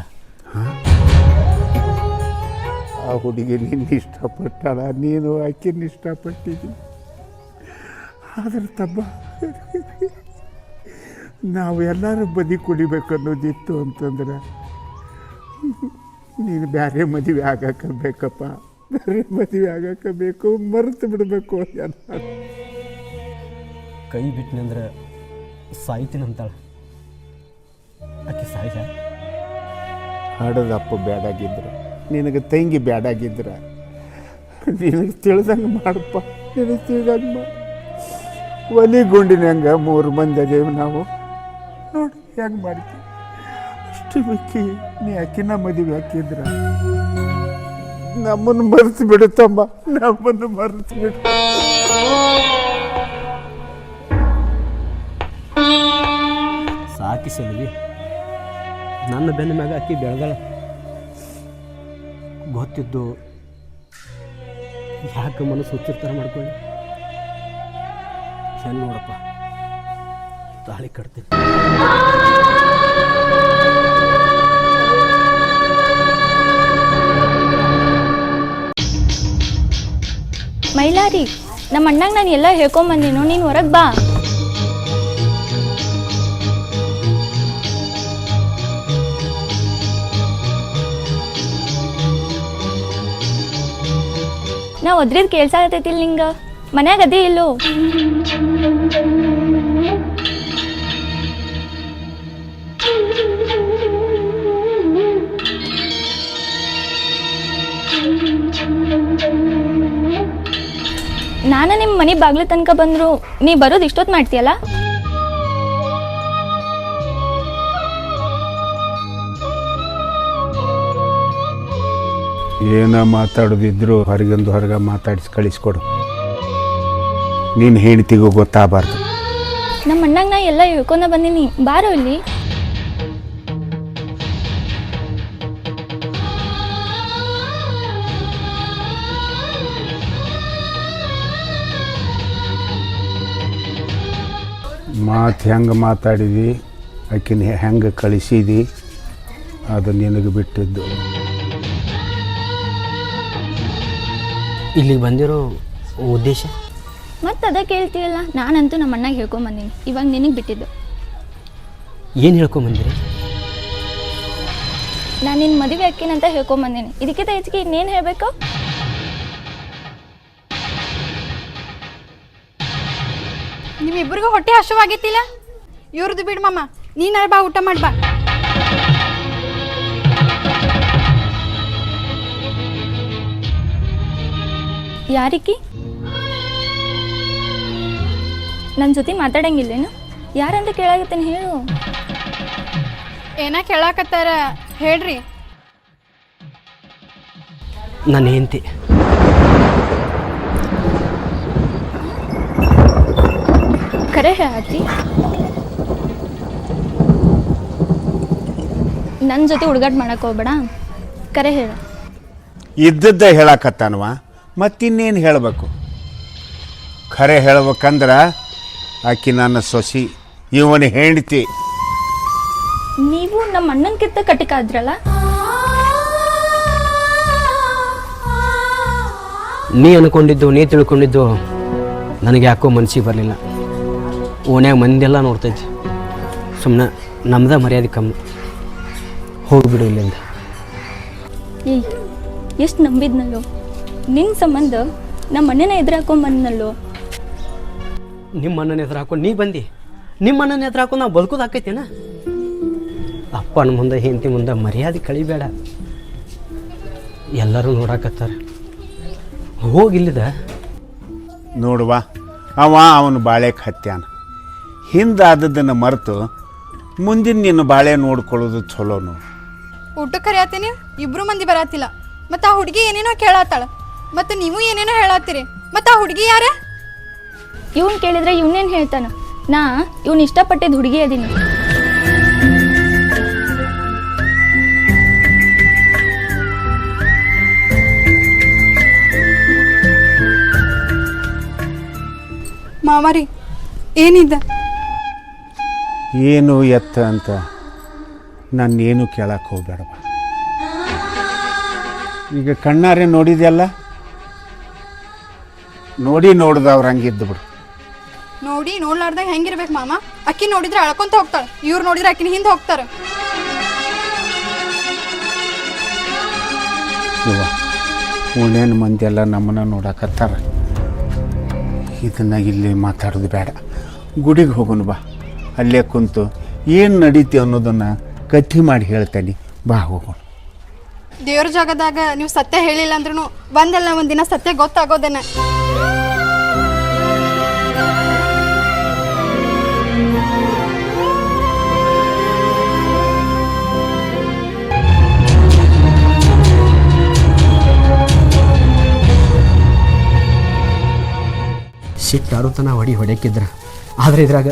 ಆ ಹುಡುಗಿ ನಿನ್ನ ಇಷ್ಟಪಟ್ಟಾಳ, ನೀನು ಆಕೆನ ಇಷ್ಟಪಟ್ಟಿದ್ದಿ. ಆದ್ರೆ ತಮ್ಮ, ನಾವು ಎಲ್ಲರೂ ಬದಿ ಕುಡಿಬೇಕು ಅನ್ನೋದಿತ್ತು ಅಂತಂದ್ರೆ ನೀನು ಬೇರೆ ಮದುವೆ ಆಗಕ್ಕೆ ಬೇಕಪ್ಪ, ಬೇರೆ ಮದುವೆ ಆಗಕ್ಕೆ ಬೇಕು, ಮರೆತು ಬಿಡಬೇಕು. ಎಲ್ಲ ಕೈ ಬಿಟ್ಟನಂದ್ರೆ ಸಾಯ್ತೀನಿ ಅಂತಾಳೆ. ಆಕೆ ಸಾಯ್ಸ ಹಡದಪ್ಪ ಬ್ಯಾಡಾಗಿದ್ರೆ ನಿನಗೆ ತಂಗಿ ಬ್ಯಾಡಾಗಿದ್ರೆ ನಿನಗೆ ತಿಳಿದಂಗೆ ಮಾಡಪ್ಪ, ನಿನಗೆ ತಿಳಿದಂಗೆ ಮಾಡು. ಒಲಿಗುಂಡಿನಂಗೆ 3 ಮಂದಿ ಅದೇವು ನಾವು, ನೋಡಿ ಹೆಂಗೆ ಮಾಡ್ತೀವಿ. ಅಷ್ಟು ಬೇಕಿ ನೀ ಅಕ್ಕಿನ ಮದುವೆ ಹಾಕಿದ್ರ ನಮ್ಮನ್ನು ಮರೆತು ಬಿಡುತ್ತಮ್ಮ, ನಮ್ಮನ್ನು ಮರೆತು ಬಿಡು. ಸಾಕಿ ಸಲ್ವಿ, ನನ್ನ ಬೆನ್ನ ಮ್ಯಾಗ ಅಕ್ಕಿ ಬೆಳೆದಾಳ. ಗೊತ್ತಿದ್ದು ಯಾಕೆ ಮನಸ್ಸು ಹುಚ್ಚಿರ್ತಾರ ಮಾಡ್ಕೊಳ್ಳಿ. ಹೆಣ್ಣು ನೋಡಪ್ಪ, ತಾಳಿ ಕಟ್ತೀನಿ. ಮೈಲಾರಿ, ನಮ್ಮ ಅಣ್ಣಂಗೆ ನಾನು ಎಲ್ಲ ಹೇಳ್ಕೊಂಬಂದಿನೋ, ನೀನು ಹೊರಗೆ ಬಾ. ನಾ ಒದ್ರಿದ್ ಕೇಳ್ಸ ಆಗತೈತಿಲ್ ನಿಂಗ? ಮನ್ಯಾಗ ಅದೇ ಇಲ್ಲೋ? ನಾನು ನಿಮ್ಮ ಮನೆ ಬಾಗ್ಲ ತನಕ ಬಂದ್ರು ನೀ ಬರೋದು ಇಷ್ಟೊತ್ತು ಮಾಡ್ತೀಯಲ್ಲ? ಏನ ಮಾತಾಡೋದಿದ್ರು ಹೊರಗಿಂದು ಹೊರಗೆ ಮಾತಾಡಿಸಿ ಕಳಿಸ್ಕೊಡು. ನೀನು ಹೆಂಡ್ತಿಗೂ ಗೊತ್ತಾಗಬಾರ್ದು. ನಮ್ಮ ಅಣ್ಣಂಗೆ ನಾ ಎಲ್ಲ ಹೇಳ್ಕೊಂಡ ಬಂದೀನಿ, ಬಾರೋ ಇಲ್ಲಿ. ಮಾತು ಹೆಂಗೆ ಮಾತಾಡಿದಿ, ಆಕಿನ ಹೆಂಗೆ ಕಳಿಸಿದಿ, ಅದು ನಿನಗೆ ಬಿಟ್ಟಿದ್ದು. ಇಲ್ಲಿಗೆ ಬಂದಿರೋ ಉದ್ದೇಶ ಮತ್ತೆ ಅದ ಕೇಳ್ತೀಯಲ್ಲ? ನಾನಂತೂ ನಮ್ಮ ಅಣ್ಣಗೆ ಹೇಳ್ಕೊಂಬಂದೀನಿ, ಇವಾಗ ನಿನಗೆ ಬಿಟ್ಟಿದ್ದು. ಏನು ಹೇಳ್ಕೊಂಬಂದಿರಿ? ನಾನು ನಿನ್ನ ಮದುವೆ ಅಕ್ಕಿನಂತ ಹೇಳ್ಕೊಂಬಂದೀನಿ. ಇದಕ್ಕಿಂತ ಹೆಚ್ಚಿಗೆ ಇನ್ನೇನು ಹೇಳಬೇಕು? ನಿಮ್ಮಿಬ್ಬರಿಗೂ ಹೊಟ್ಟೆ ಹಸುವಾಗಿತ್ತಿಲ್ಲ? ಇವ್ರದ್ದು ಬಿಡು ಮಾಮ, ನೀನಾರ ಬಾ, ಊಟ ಮಾಡಿ ಬಾ. ಯಾರಿಕಿ? ನನ್ನ ಜೊತೆ ಮಾತಾಡಂಗಿಲ್ಲೇನು? ಯಾರಂತ ಕೇಳಾಗತ್ತೇನೆ, ಹೇಳು. ಏನ ಕೇಳಾಕತ್ತಾರ ಹೇಳ್ರಿ. ನನ್ನ ಹೆಂಡತಿ. ಖರೆ ಹೇಳತ್ತಿ? ನನ್ನ ಜೊತೆ ಹುಡುಗಾಟ ಮಾಡಕ್ಕೆ ಹೋಗ್ಬೇಡ, ಖರೆ ಹೇಳ. ಇದ್ದದ್ದ ಹೇಳಕತ್ತಾನವ, ಮತ್ತಿನ್ನೇನು ಹೇಳಬೇಕು? ಖರೆ ಹೇಳ್ಬೇಕಂದ್ರೆ ಆಕಿ ನನ್ನ ಸೊಸಿ, ಇವನ ಹೆಂಡ್ತಿ. ನೀವು ನಮ್ಮ ಅಣ್ಣನ್ಕಿಂತ ಕಟಿಕಾದ್ರಲ್ಲ? ನೀ ಅನ್ಕೊಂಡಿದ್ದು, ನೀ ತಿಳ್ಕೊಂಡಿದ್ದು ನನಗೆ ಯಾಕೋ ಮನಸ್ಸಿಗೆ ಬರಲಿಲ್ಲ. ಓನ್ಯಾಗ ಮಂದಿಯೆಲ್ಲ ನೋಡ್ತೈತಿ, ಸುಮ್ಮನೆ ನಮ್ದ ಮರ್ಯಾದೆ ಕಮ್ಮಿ. ಹೋಗಿಬಿಡು ಇಲ್ಲಿಂದ. ಏಯ್, ಎಷ್ಟು ನಂಬಿದ್ನಲ್ಲೋ ನಿನ್ನ ಸಂಬಂಧ. ನಮ್ಮ ಅಣ್ಣನ ಎದುರು ಹಾಕೊಂಬಂದ್ನಲ್ಲೋ. ನಿಮ್ಮ ಅಣ್ಣನ ಎದುರು ಹಾಕೊಂಡು ನೀ ಬಂದು, ನಿಮ್ಮ ಅಣ್ಣನ ಎದುರು ಹಾಕೊಂಡು ನಾವು ಬದುಕೋದು ಆಕೈತೇನ? ಅಪ್ಪನ ಮುಂದೆ ಹೆಂಡತಿ ಮುಂದೆ ಮರ್ಯಾದೆ ಕಳಿಬೇಡ. ಎಲ್ಲರೂ ನೋಡಾಕತ್ತಾರ. ಹೋಗಿಲ್ಲಿದ ನೋಡುವ, ಅವನು ಬಾಳೆಗೆ ಹತ್ಯಾನ. ಹಿಂದಾದದ್ದನ್ನು ಮರೆತು ಮುಂದಿನ ನಿನ್ನ ಬಾಳೆ ನೋಡ್ಕೊಳ್ಳೋದು ಚಲೋನು. ಊಟಕ್ಕೆ ಕರಿಯಾತೀನಿ, ಇಬ್ರು ಮಂದಿ ಬರಾತಿಲ್ಲ. ಮತ್ತು ಆ ಹುಡುಗಿ ಏನೇನೋ ಕೇಳತ್ತಾಳ, ಮತ್ತು ನೀವು ಏನೇನೋ ಹೇಳತ್ತೀರಿ. ಮತ್ತು ಆ ಹುಡುಗಿ ಯಾರ? ಇವ್ನು ಕೇಳಿದ್ರೆ ಇವನೇನು ಹೇಳ್ತಾನ? ನಾ ಇವ್ನು ಇಷ್ಟಪಟ್ಟಿದ್ದು ಹುಡುಗಿ ಅದೀನಿ. ಮಾವಾರಿ ಏನಿದ್ದ? ಏನು ಎತ್ತ ಅಂತ ನಾನೇನು ಕೇಳಕ್ಕೆ ಹೋಗ್ಬೇಡವ. ಈಗ ಕಣ್ಣಾರೆ ನೋಡಿದೆಲ್ಲ, ನೋಡ್ದವ್ರು ಹಂಗಿದ್ದು ಬಿಡು. ನೋಡಿ ನೋಡ್ಲಾರ್ದಾಗ ಹೆಂಗಿರ್ಬೇಕು ಮಾಮ? ಅಕ್ಕಿ ನೋಡಿದ್ರೆ ಅಳ್ಕೊಂತ ಹೋಗ್ತಾಳೆ, ಇವ್ರು ನೋಡಿದ್ರೆ ಅಕ್ಕಿನ ಹಿಂದೆ ಹೋಗ್ತಾರೆ. ಇವ ಓಣೇನು ಮಂದಿ ಎಲ್ಲ ನಮ್ಮನ್ನ ನೋಡಕತ್ತಾರ. ಇದನ್ನ ಇಲ್ಲಿ ಮಾತಾಡೋದು ಬೇಡ. ಗುಡಿಗೆ ಹೋಗೋಣ ಬಾ. ಅಲ್ಲೇ ಕುಂತು ಏನು ನಡೀತಿ ಅನ್ನೋದನ್ನು ಕಥೆ ಮಾಡಿ ಹೇಳ್ತೇನೆ. ಬಾ ಹೋಗೋಣ. ದೇವ್ರ ಜಾಗದಾಗ ನೀವು ಸತ್ಯ ಹೇಳಿಲ್ಲ ಅಂದ್ರೂ ಒಂದಲ್ಲ ಒಂದಿನ ಸತ್ಯ ಗೊತ್ತಾಗೋದೇನೆ. ಸಿಟ್ಟಾರು ತನ ಹೊಡೆಯಕ್ಕಿದ್ರ, ಆದರೆ ಇದ್ರಾಗ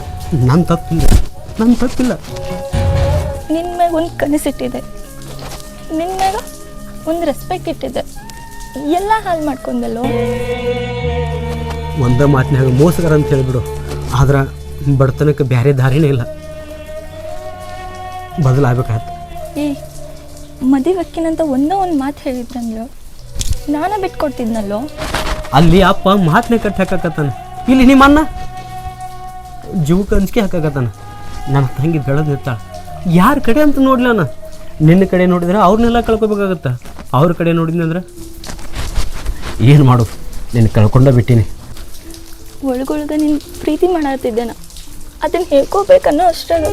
ನನ್ನ ತಪ್ಪಿಲ್ಲ. ನಿನ್ನ ಮ್ಯಾಗ ಒಂದು ಕನಸಿಟ್ಟಿದೆ, ನಿನ್ನ ಮ್ಯಾಗ ಒಂದು ರೆಸ್ಪೆಕ್ಟ್ ಇಟ್ಟಿದೆ, ಎಲ್ಲ ಹಾಳು ಮಾಡ್ಕೊಂಡಲ್ಲೋ. ಒಂದ ಮಾತಿನಾಗ ಮೋಸಗಾರ ಅಂತ ಹೇಳಿಬಿಡು, ಆದ್ರೆ ಬಡತನಕ್ಕೆ ಬೇರೆ ದಾರಿನೇ ಇಲ್ಲ. ಬದಲಾಗಬೇಕಾಯ್ತು. ಮದುವೆ ಅಕ್ಕಿನಂತ ಒಂದೋ ಒಂದು ಮಾತು ಹೇಳಿದ್ರಂದ್ರು ನಾನೇ ಬಿಟ್ಕೊಡ್ತಿದ್ನಲ್ಲೋ. ಅಲ್ಲಿ ಅಪ್ಪ ಮಾತನೇ ಕಟ್ಟಿ ಹಾಕಕತ್ತಾನ, ಇಲ್ಲಿ ನಿಮ್ಮ ಅಣ್ಣ ಜೀವಕ್ಕೆ ಅಂಜಿಕೆ ಹಾಕಕತ್ತಾನ. ನನ್ನ ತಂಗಿ ಬೆಳೆದು ನಿಂತಾಳ, ಯಾರ ಕಡೆ ಅಂತ ನೋಡ್ಲಾನ. ನಿನ್ನ ಕಡೆ ನೋಡಿದ್ರೆ ಅವ್ರನ್ನೆಲ್ಲ ಕಳ್ಕೊಬೇಕಾಗತ್ತ, ಅವ್ರ ಕಡೆ ನೋಡಿದ್ನಂದ್ರೆ ಏನು ಮಾಡೋದು, ನಿನ್ನ ಕಳ್ಕೊಂಡ ಬಿಟ್ಟಿನಿ. ಒಳಗೊಳಗ ನೀನು ಪ್ರೀತಿ ಮಾಡತ್ತಿದ್ದೇನ, ಅದನ್ನು ಹೇಳ್ಕೋಬೇಕನ್ನೋ ಅಷ್ಟಾಗ.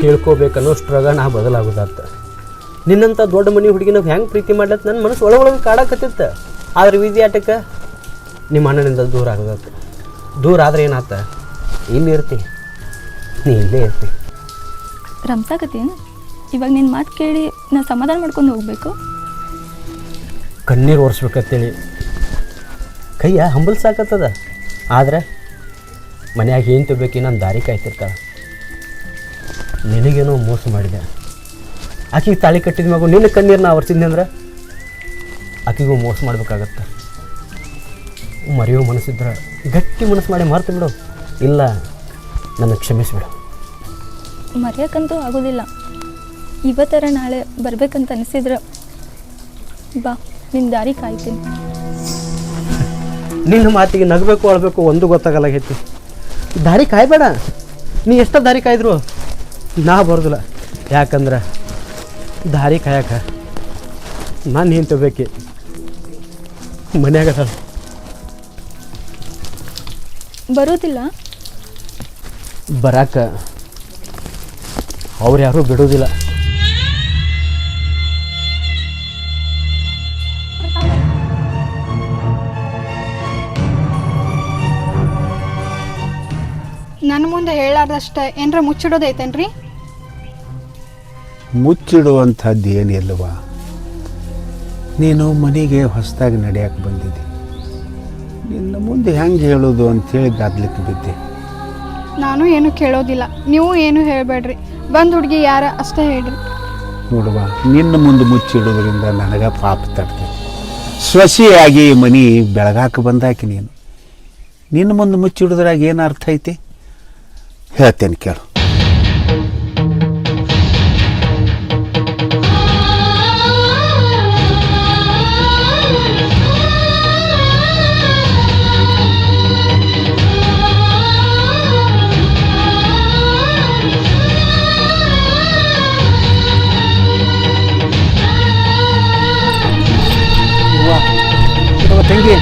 ಹೇಳ್ಕೋಬೇಕನ್ನೋಷ್ಟ್ರಾಗ ನಾ ಬದಲಾಗೋದಾತ. ನಿನ್ನಂಥ ದೊಡ್ಡ ಮನೆ ಹುಡುಗಿನ ಹೆಂಗೆ ಪ್ರೀತಿ ಮಾಡ್ಲತ್ತ ನನ್ನ ಮನಸ್ಸು ಒಳಗೊಳಗೆ ಕಾಡಕತ್ತಿತ್ತ. ಆದ್ರೆ ವಿಧಿ ಆಟಕ್ಕೆ ನಿಮ್ಮ ಅಣ್ಣನಿಂದ ದೂರ ಆಗೋದಾತ. ದೂರ ಆದ್ರೆ ಏನಾತ, ಇಲ್ಲಿ ಇರ್ತಿ, ನೀ ಇಲ್ಲೇ ಇರ್ತಿ. ರಂಸಾಕತ್ತೇನು ಇವಾಗ ನಿನ್ನ ಮಾತು ಕೇಳಿ ನಾ ಸಮಾಧಾನ ಮಾಡ್ಕೊಂಡು ಹೋಗ್ಬೇಕು? ಕಣ್ಣೀರು ಒರೆಸ್ಬೇಕಂತೇಳಿ ಕೈಯ ಹಂಬಲ್ಸಾಕತ್ತದ. ಆದ್ರೆ ಮನ್ಯಾಗ ಏನು ತಿಳ್ಬೇಕು, ನನ್ನ ದಾರಿ ಕಾಯ್ತಿರ್ತಾಳೆ. ನಿನಗೇನೋ ಮೋಸ ಮಾಡಿದೆ, ಆಕೆಗೆ ತಾಳಿ ಕಟ್ಟಿದ ಮಗು ನಿನ್ನ ಕಣ್ಣೀರನ್ನ ಒರೆಸಿದ್ನಿ ಅಂದ್ರೆ ಆಕೆಗೂ ಮೋಸ ಮಾಡ್ಬೇಕಾಗತ್ತೆ. ಮರೆಯೋ ಮನಸ್ಸಿದ್ರೆ ಗಟ್ಟಿ ಮನಸ್ಸು ಮಾಡಿ ಮರ್ತು ಬಿಡು, ಇಲ್ಲ ನನಗೆ ಕ್ಷಮಿಸ್ಬಿಡು. ಮರೆಯೋಕ್ಕಂತೂ ಆಗೋದಿಲ್ಲ. ಇವತ್ತರ ನಾಳೆ ಬರ್ಬೇಕಂತ ಅನಿಸಿದ್ರೆ ಬಾ, ನಿನ್ನ ದಾರಿ ಕಾಯ್ತೀನಿ. ನಿನ್ನ ಮಾತಿಗೆ ನಗಬೇಕು ಅಳ್ಬೇಕು ಒಂದು ಗೊತ್ತಾಗಲಾಗೈತಿ. ದಾರಿ ಕಾಯ್ಬೇಡ, ನೀ ಎಷ್ಟ ದಾರಿ ಕಾಯ್ದ್ರು ನಾ ಬರೋದಿಲ್ಲ. ಯಾಕಂದ್ರೆ ದಾರಿ ಕಾಯಕ ನಾನು ಏನು ತಗೋಬೇಕಿ ಮನ್ಯಾಗ ಬರೋದಿಲ್ಲ. ಬರಾಕ ಅವ್ರು ಯಾರೂ ಬಿಡೋದಿಲ್ಲ. ನನ್ನ ಮುಂದೆ ಹೇಳಾರ್ದಷ್ಟ ಏನರ ಮುಚ್ಚಿಡೋದೈತೇನ್ರಿ? ಮುಚ್ಚಿಡುವಂಥದ್ದು ಏನಿಲ್ಲವ. ನೀನು ಮನೆಗೆ ಹೊಸದಾಗಿ ನಡೆಯಕ್ಕೆ ಬಂದಿದ್ದೆ, ನಿನ್ನ ಮುಂದೆ ಹೆಂಗೆ ಹೇಳೋದು ಅಂಥೇಳಿ ಗಾದ್ಲಿಕ್ಕೆ ಬಿದ್ದೆ. ನಾನು ಏನು ಕೇಳೋದಿಲ್ಲ, ನೀವು ಏನು ಹೇಳಬೇಡ್ರಿ. ಬಂದು ಹುಡುಗಿ ಯಾರ ಅಷ್ಟೇ ಹೇಳ್ರಿ. ನೋಡುವ, ನಿನ್ನ ಮುಂದೆ ಮುಚ್ಚಿಡೋದ್ರಿಂದ ನನಗೆ ಪಾಪ ತಡ್ತದೆ. ಸ್ವಸಿಯಾಗಿ ಮನೆ ಬೆಳಗಾಕ ಬಂದಾಕಿ ನೀನು. ನಿನ್ನ ಮುಂದೆ ಮುಚ್ಚಿಡೋದ್ರಾಗ ಏನು ಅರ್ಥ ಐತಿ ಹೇಳ್ತೇನೆ ಕೇಳು. ತಂಗಿ,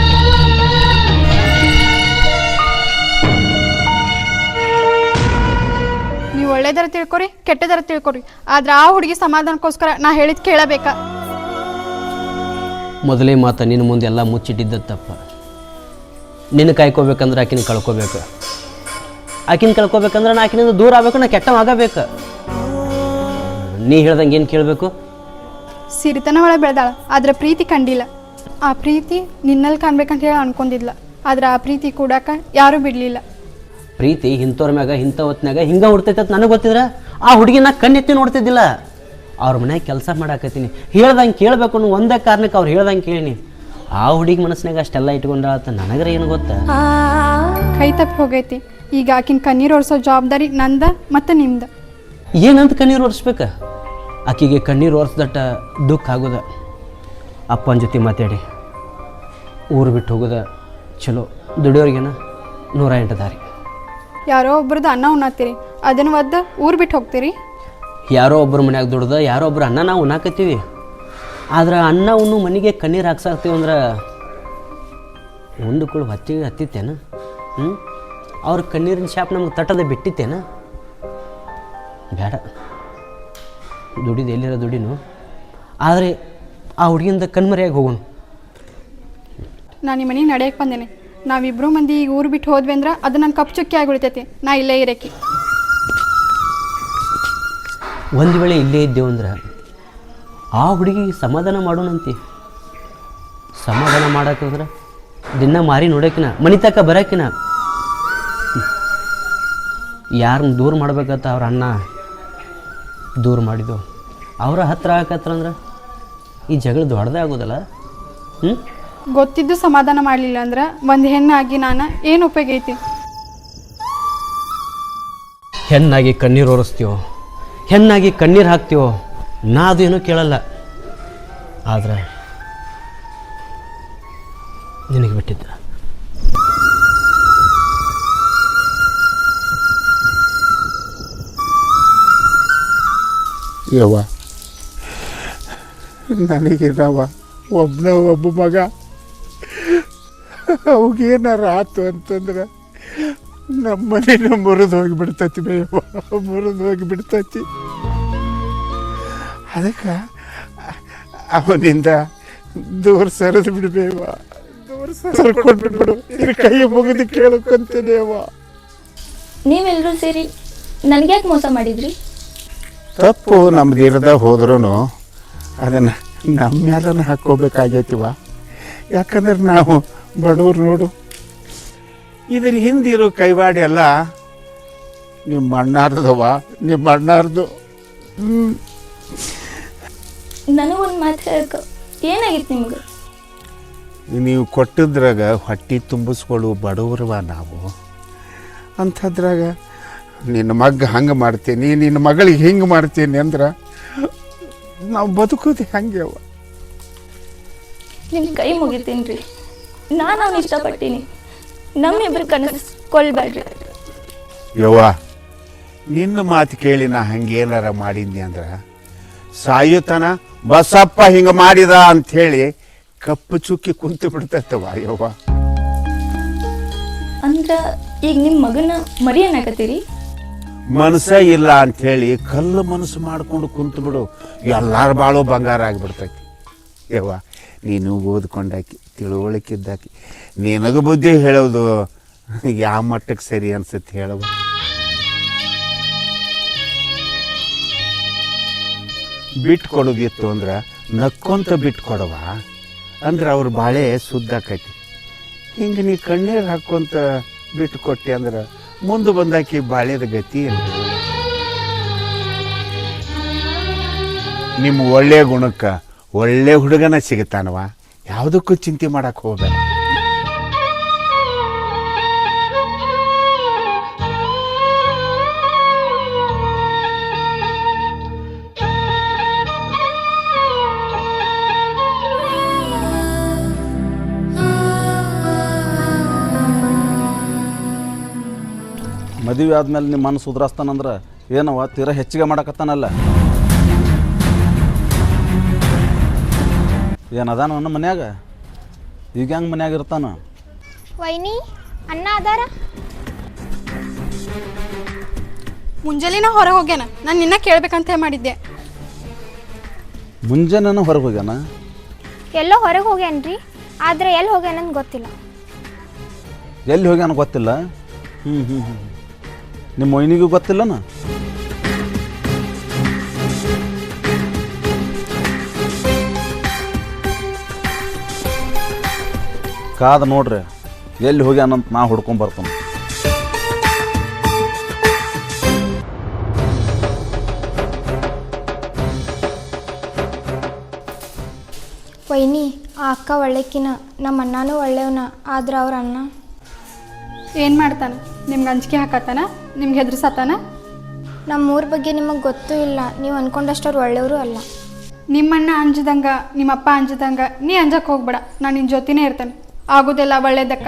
ನೀವು ಒಳ್ಳೇದರ ತಿಳ್ಕೊರಿ, ಕೆಟ್ಟದರ ತಿಳ್ಕೊರಿ, ಆದ್ರೆ ಆ ಹುಡುಗಿ ಸಮಾಧಾನಕ್ಕೋಸ್ಕರ ನಾ ಹೇಳಿದ್ ಕೇಳಬೇಕಾ? ಮೊದಲೇ ಮಾತು ನಿನ್ನ ಮುಂದೆ ಎಲ್ಲ ಮುಚ್ಚಿಟ್ಟಿದ್ದ ತಪ್ಪ. ನಿನ್ನ ಕಾಯ್ಕೋಬೇಕಂದ್ರೆ ಆಕಿನ ಕಳ್ಕೋಬೇಕು. ಆಕಿನ ಕಳ್ಕೋಬೇಕಂದ್ರೆ ನಾ ಆಕಿನಿಂದ ದೂರ ಆಗಬೇಕು, ನಾ ಕೆಟ್ಟ ಆಗಬೇಕು. ನೀ ಹೇಳ್ದಂಗೆ ಏನು ಕೇಳಬೇಕು? ಸಿರಿತನ ಒಳಗೆ ಬೆಳೆದಾಳ, ಆದ್ರೆ ಪ್ರೀತಿ ಕಂಡಿಲ್ಲ. ಆ ಪ್ರೀತಿ ನಿನ್ನಲ್ಲಿ ಕಾಣ್ಬೇಕಂತ ಹೇಳಿ ಅನ್ಕೊಂಡಿದ್ಲ, ಆದ್ರೆ ಆ ಪ್ರೀತಿ ಕೂಡಾಕ ಯಾರೂ ಬಿಡಲಿಲ್ಲ. ಪ್ರೀತಿ ಇಂಥವ್ರ ಮ್ಯಾಗ ಇಂಥ ಹೊತ್ನಾಗ ಹಿಂಗೆ ಹುಡ್ತೈತೆ ಅಂತ ನನಗೆ ಗೊತ್ತಿದ್ರೆ ಆ ಹುಡುಗಿನ ಕಣ್ಣೆತ್ತಿ ನೋಡ್ತಿದ್ದಿಲ್ಲ. ಅವ್ರ ಮನ್ಯಾಗ ಕೆಲಸ ಮಾಡಾಕತ್ತೀನಿ, ಹೇಳ್ದಂಗೆ ಕೇಳಬೇಕು ಅನ್ನೋ ಒಂದೇ ಕಾರಣಕ್ಕೆ ಅವ್ರು ಹೇಳ್ದಂಗೆ ಕೇಳೀನಿ. ಆ ಹುಡುಗಿ ಮನಸ್ಸಿನಾಗ ಅಷ್ಟೆಲ್ಲ ಇಟ್ಕೊಂಡಾತ, ನನಗರ ಏನು ಗೊತ್ತಾ? ಕೈ ತಪ್ಪಿ ಹೋಗೈತಿ. ಈಗ ಆಕಿನ ಕಣ್ಣೀರು ಒರೆಸೋ ಜವಾಬ್ದಾರಿ ನಂದ ಮತ್ತು ನಿಮ್ದು. ಏನಂತ ಕಣ್ಣೀರು ಒರೆಸ್ಬೇಕು? ಆಕಿಗೆ ಕಣ್ಣೀರು ಒರೆಸ್ದಟ್ಟ ದುಃಖ ಆಗೋದ. ಅಪ್ಪನ ಜೊತೆ ಮಾತಾಡಿ ಊರು ಬಿಟ್ಟು ಹೋಗೋದ ಚಲೋ. ದುಡಿಯೋರಿಗೇನ 108 ದಾರಿ. ಯಾರೋ ಒಬ್ರದ್ದು ಅನ್ನ ಉಣ್ಣತ್ತೀರಿ, ಅದನ್ನು ಒದ್ದು ಊರು ಬಿಟ್ಟು ಹೋಗ್ತೀರಿ. ಯಾರೋ ಒಬ್ಬರು ಮನ್ಯಾಗ ದುಡ್ದ ಯಾರೋ ಒಬ್ರು ಅನ್ನ ನಾವು ಉಣ್ಣಾಕತ್ತೀವಿ. ಆದ್ರೆ ಅನ್ನ ಉಣ್ಣು ಮನೆಗೆ ಕಣ್ಣೀರು ಹಾಕ್ಸಾಕ್ತೀವಿ ಅಂದ್ರೆ ಒಂದು ಕುಳು ಹೊತ್ತಿಗೆ ಹತ್ತಿತ್ತೇನ? ಅವ್ರ ಕಣ್ಣೀರಿನ ಶಾಪ್ ನಮ್ಗೆ ತಟ್ಟದ ಬಿಟ್ಟಿತ್ತೇನ? ಬೇಡ, ದುಡಿದು ಎಲ್ಲಿರೋ ದುಡಿನು ಆದರೆ ಆ ಹುಡುಗಿಯಿಂದ ಕಣ್ಮರೆಯಾಗಿ ಹೋಗೋಣ. ನಾನು ಈ ಮನೆಗೆ ನಡೆಯಕ್ಕೆ ಬಂದೇನೆ. ನಾವಿಬ್ಬರು ಮಂದಿ ಈಗ ಊರು ಬಿಟ್ಟು ಹೋದ್ವಿ ಅಂದ್ರೆ ಅದು ನನ್ನ ಕಪ್ಪು ಚುಕ್ಕಿ ಆಗಿಬಿಡ್ತೈತಿ. ನಾ ಇಲ್ಲೇ ಇರಕ್ಕೆ. ಒಂದು ವೇಳೆ ಇಲ್ಲೇ ಇದ್ದೇವೆ ಅಂದ್ರೆ ಆ ಹುಡುಗಿ ಸಮಾಧಾನ ಮಾಡೋಣಂತೆ. ಸಮಾಧಾನ ಮಾಡೋಕ್ಕಂದ್ರೆ ದಿನ ಮಾರಿ ನೋಡೋಕಿನ ಮನೆ ತಕ್ಕ ಬರೋಕಿನ ಯಾರನ್ನ ದೂರ ಮಾಡ್ಬೇಕಂತ ಅವ್ರ ಅಣ್ಣ ದೂರ ಮಾಡಿದ್ದು ಅವರ ಹತ್ರ ಹಾಕತ್ತಂದ್ರೆ ಈ ಜಗಳ ದೊಡ್ಡದೇ ಆಗೋದಲ್ಲ. ಗೊತ್ತಿದ್ದು ಸಮಾಧಾನ ಮಾಡಲಿಲ್ಲ ಅಂದ್ರೆ ಒಂದು ಹೆಣ್ಣಾಗಿ ನಾನು ಏನು ಉಪಯೋಗ ಐತಿ? ಹೆಣ್ಣಾಗಿ ಕಣ್ಣೀರು ಒರೆಸ್ತೀವೋ, ಹೆಣ್ಣಾಗಿ ಕಣ್ಣೀರು ಹಾಕ್ತೀವೋ, ನಾ ಅದು ಏನೂ ಕೇಳಲ್ಲ. ಆದ್ರೆ ನಿನಗೆ ಬಿಟ್ಟಿದ್ದ. ಯವ್ವ, ನನಗೇನವ ಒಬ್ಬ ಮಗ, ಅವಾಗೇನಾರ ಆತು ಅಂತಂದ್ರೆ ನಮ್ಮನೇನ ಮುರಿದು ಹೋಗಿಬಿಡ್ತೈತಿ ಬೇಯವ್ವ, ಮುರಿದು ಹೋಗಿಬಿಡ್ತೈತಿ. ಅದಕ್ಕೆ ಅವನಿಂದ ದೂರ ಸರಿದು ಬಿಡ್ಬೇವ, ದೂರ ಸರ್ಕೊಂಡು ಬಿಡ್ಬಿಡು. ನಿನ್ನ ಕೈ ಮುಗಿದು ಕೇಳ್ಕೊಂತೇನೆ ಅವ್ವ. ನೀವೆಲ್ಲರೂ ಸೇರಿ ನನಗ್ಯಾಕೆ ಮೋಸ ಮಾಡಿದ್ರಿ? ತಪ್ಪು ನಮ್ದು ಇರದ ಹೋದ್ರೂ ಅದನ್ನು ನಮ್ಮ ಮೇಲೂ ಹಾಕ್ಕೋಬೇಕಾಗೈತಿವ. ಯಾಕಂದ್ರೆ ನಾವು ಬಡವ್ರು ನೋಡು. ಇದ್ರ ಹಿಂದಿರೋ ಕೈವಾಡಿ ಎಲ್ಲ ನಿಮ್ಮ ಅಣ್ಣಾರ್ದವ, ನಿಮ್ಮ ಅಣ್ಣಾರ್ದು. ನನಗೊಂದು ಮಾತು ಹೇಳಕ್ಕೆ ಏನಾಗಿತ್ತು ನಿಮ್ಗೆ? ನೀವು ಕೊಟ್ಟಿದ್ರಾಗ ಹೊಟ್ಟೆ ತುಂಬಿಸ್ಕೊಳ್ಳು ಬಡವ್ರವ ನಾವು. ಅಂಥದ್ರಾಗ ನಿನ್ನ ಮಗ ಹಂಗೆ ಮಾಡ್ತೀನಿ, ನಿನ್ನ ಮಗಳಿಗೆ ಹಿಂಗೆ ಮಾಡ್ತೀನಿ ಅಂದ್ರೆ ನಾವು ಬದುಕೋದು ಹೆಂಗೆ ಅವ? ನಿಮ್ಮ ಕೈ ಮುಗಿತೀನಿ ರೀ. ನಾನು ಅವ್ನು ಇಷ್ಟಪಟ್ಟೀನಿ. ನಮ್ಮಿಬ್ರು ಕನಸು ಕೊಲ್ಬೇಡ್ರಿ. ಯವ್ವ, ನಿನ್ನ ಮಾತು ಕೇಳಿ ನಾ ಹಂಗೇನಾರ ಮಾಡಿದ್ನಿ ಅಂದ್ರೆ ಸಾಯುತನ ಬಸಪ್ಪ ಹಿಂಗೆ ಮಾಡಿದ ಅಂಥೇಳಿ ಕಪ್ಪು ಚುಕ್ಕಿ ಕುಂತು ಬಿಡ್ತೈತವ. ಯವ್ವ, ಅಂದ್ರೆ ಈಗ ನಿಮ್ಮ ಮಗನ ಮರಿ ಏನಾಗತ್ತೀರಿ? ಮನಸ್ಸ ಇಲ್ಲ ಅಂಥೇಳಿ ಕಲ್ಲು ಮನಸ್ಸು ಮಾಡ್ಕೊಂಡು ಕುಂತು ಬಿಡು, ಎಲ್ಲಾರ ಬಾಳೋ ಬಂಗಾರ ಆಗಿಬಿಡ್ತೈತಿ. ಯವ್ವ, ನೀನು ಓದ್ಕೊಂಡಾಕಿ, ತಿಳುವಳಿಕಿದ್ದಾಕಿ, ನಿನಗೆ ಬುದ್ಧಿ ಹೇಳೋದು ಯಾವ ಮಟ್ಟಕ್ಕೆ ಸರಿ ಅನ್ಸುತ್ತೆ ಹೇಳವ? ಬಿಟ್ಟು ಕೊಡೋದಿತ್ತು ಅಂದ್ರೆ ನಕ್ಕೊಂತ ಬಿಟ್ಟು ಕೊಡವ, ಅಂದ್ರೆ ಅವ್ರ ಬಾಳೆ ಸುದ್ದಾಕೈತಿ. ಹಿಂಗೆ ನೀ ಕಣ್ಣೀರು ಹಾಕ್ಕೊಂತ ಬಿಟ್ಟು ಕೊಟ್ಟೆ ಅಂದ್ರೆ ಮುಂದೆ ಬಂದಾಕಿ ಬಾಳೆದ ಗತಿ ಏನು? ನಿಮ್ಮ ಒಳ್ಳೆಯ ಗುಣಕ್ಕೆ ಒಳ್ಳೆ ಹುಡುಗನ ಸಿಗುತ್ತಾನವ. ಯಾವುದಕ್ಕೂ ಚಿಂತೆ ಮಾಡಕ್ಕೆ ಹೋಗಬೇಡ. ಮದುವೆ ಆದ್ಮೇಲೆ ನಿಮ್ಮ ಮನಸ್ಸು ಸುಧಾರಿಸ್ತಾನಂದ್ರೆ ಏನವ ತೀರಾ ಹೆಚ್ಚಿಗೆ ಮಾಡಕತ್ತಾನಲ್ಲ. ಏನದಾನ ನನ್ನ ಮನ್ಯಾಗ? ಈಗ ಹೆಂಗೆ ಮನ್ಯಾಗ ಇರ್ತಾನ? ವೈನಿ ಅಣ್ಣ ಅದಾರ? ಮುಂಜಾನೆ ಹೊರಗೆ ಹೋಗ್ಯಾನ. ನಾನು ನಿನ್ನ ಕೇಳ್ಬೇಕಂತ ಮಾಡಿದ್ದೆ. ಮುಂಜಾನೆ ಹೊರಗೆ ಹೋಗ್ಯಾನ? ಎಲ್ಲೋ ಹೊರಗೆ ಹೋಗ್ಯಾನ್ರಿ, ಆದರೆ ಎಲ್ಲಿ ಹೋಗ್ಯಾನಂತ ಗೊತ್ತಿಲ್ಲ. ಎಲ್ಲಿ ಹೋಗ್ಯಾನ ಗೊತ್ತಿಲ್ಲ? ನಿಮ್ಮ ಮೊಯ್ನಿಗೂ ಗೊತ್ತಿಲ್ಲನ? ಕಾದ ನೋಡ್ರಿ, ಎಲ್ಲಿ ಹೋಗ್ಯಾನಂತ ನಾ ಹುಡ್ಕೊಂಬರ್ತಾನೆ. ವೈನಿ, ಆ ಅಕ್ಕ ಒಳ್ಳೆಕಿನ, ನಮ್ಮ ಅಣ್ಣನೂ ಒಳ್ಳೆಯವನ. ಆದ್ರೆ ಅವ್ರ ಅಣ್ಣ ಏನು ಮಾಡ್ತಾನೆ? ನಿಮ್ಗೆ ಅಂಜಿಕೆ ಹಾಕತ್ತಾನ? ನಿಮ್ಗೆ ಹೆದರ್ಸತ್ತಾನ? ನಮ್ಮೂರ ಬಗ್ಗೆ ನಿಮಗೆ ಗೊತ್ತೂ ಇಲ್ಲ. ನೀವು ಅಂದ್ಕೊಂಡಷ್ಟವ್ರು ಒಳ್ಳೆಯವರು ಅಲ್ಲ. ನಿಮ್ಮಣ್ಣ ಅಂಜದಂಗ, ನಿಮ್ಮಪ್ಪ ಅಂಜದಂಗ ನೀ ಅಂಜಕ್ಕೆ ಹೋಗ್ಬೇಡ. ನಾನು ನಿನ್ನ ಜೊತೆನೇ ಇರ್ತೇನೆ. ಆಗೋದಿಲ್ಲ ಒಳ್ಳೇದಕ್ಕ.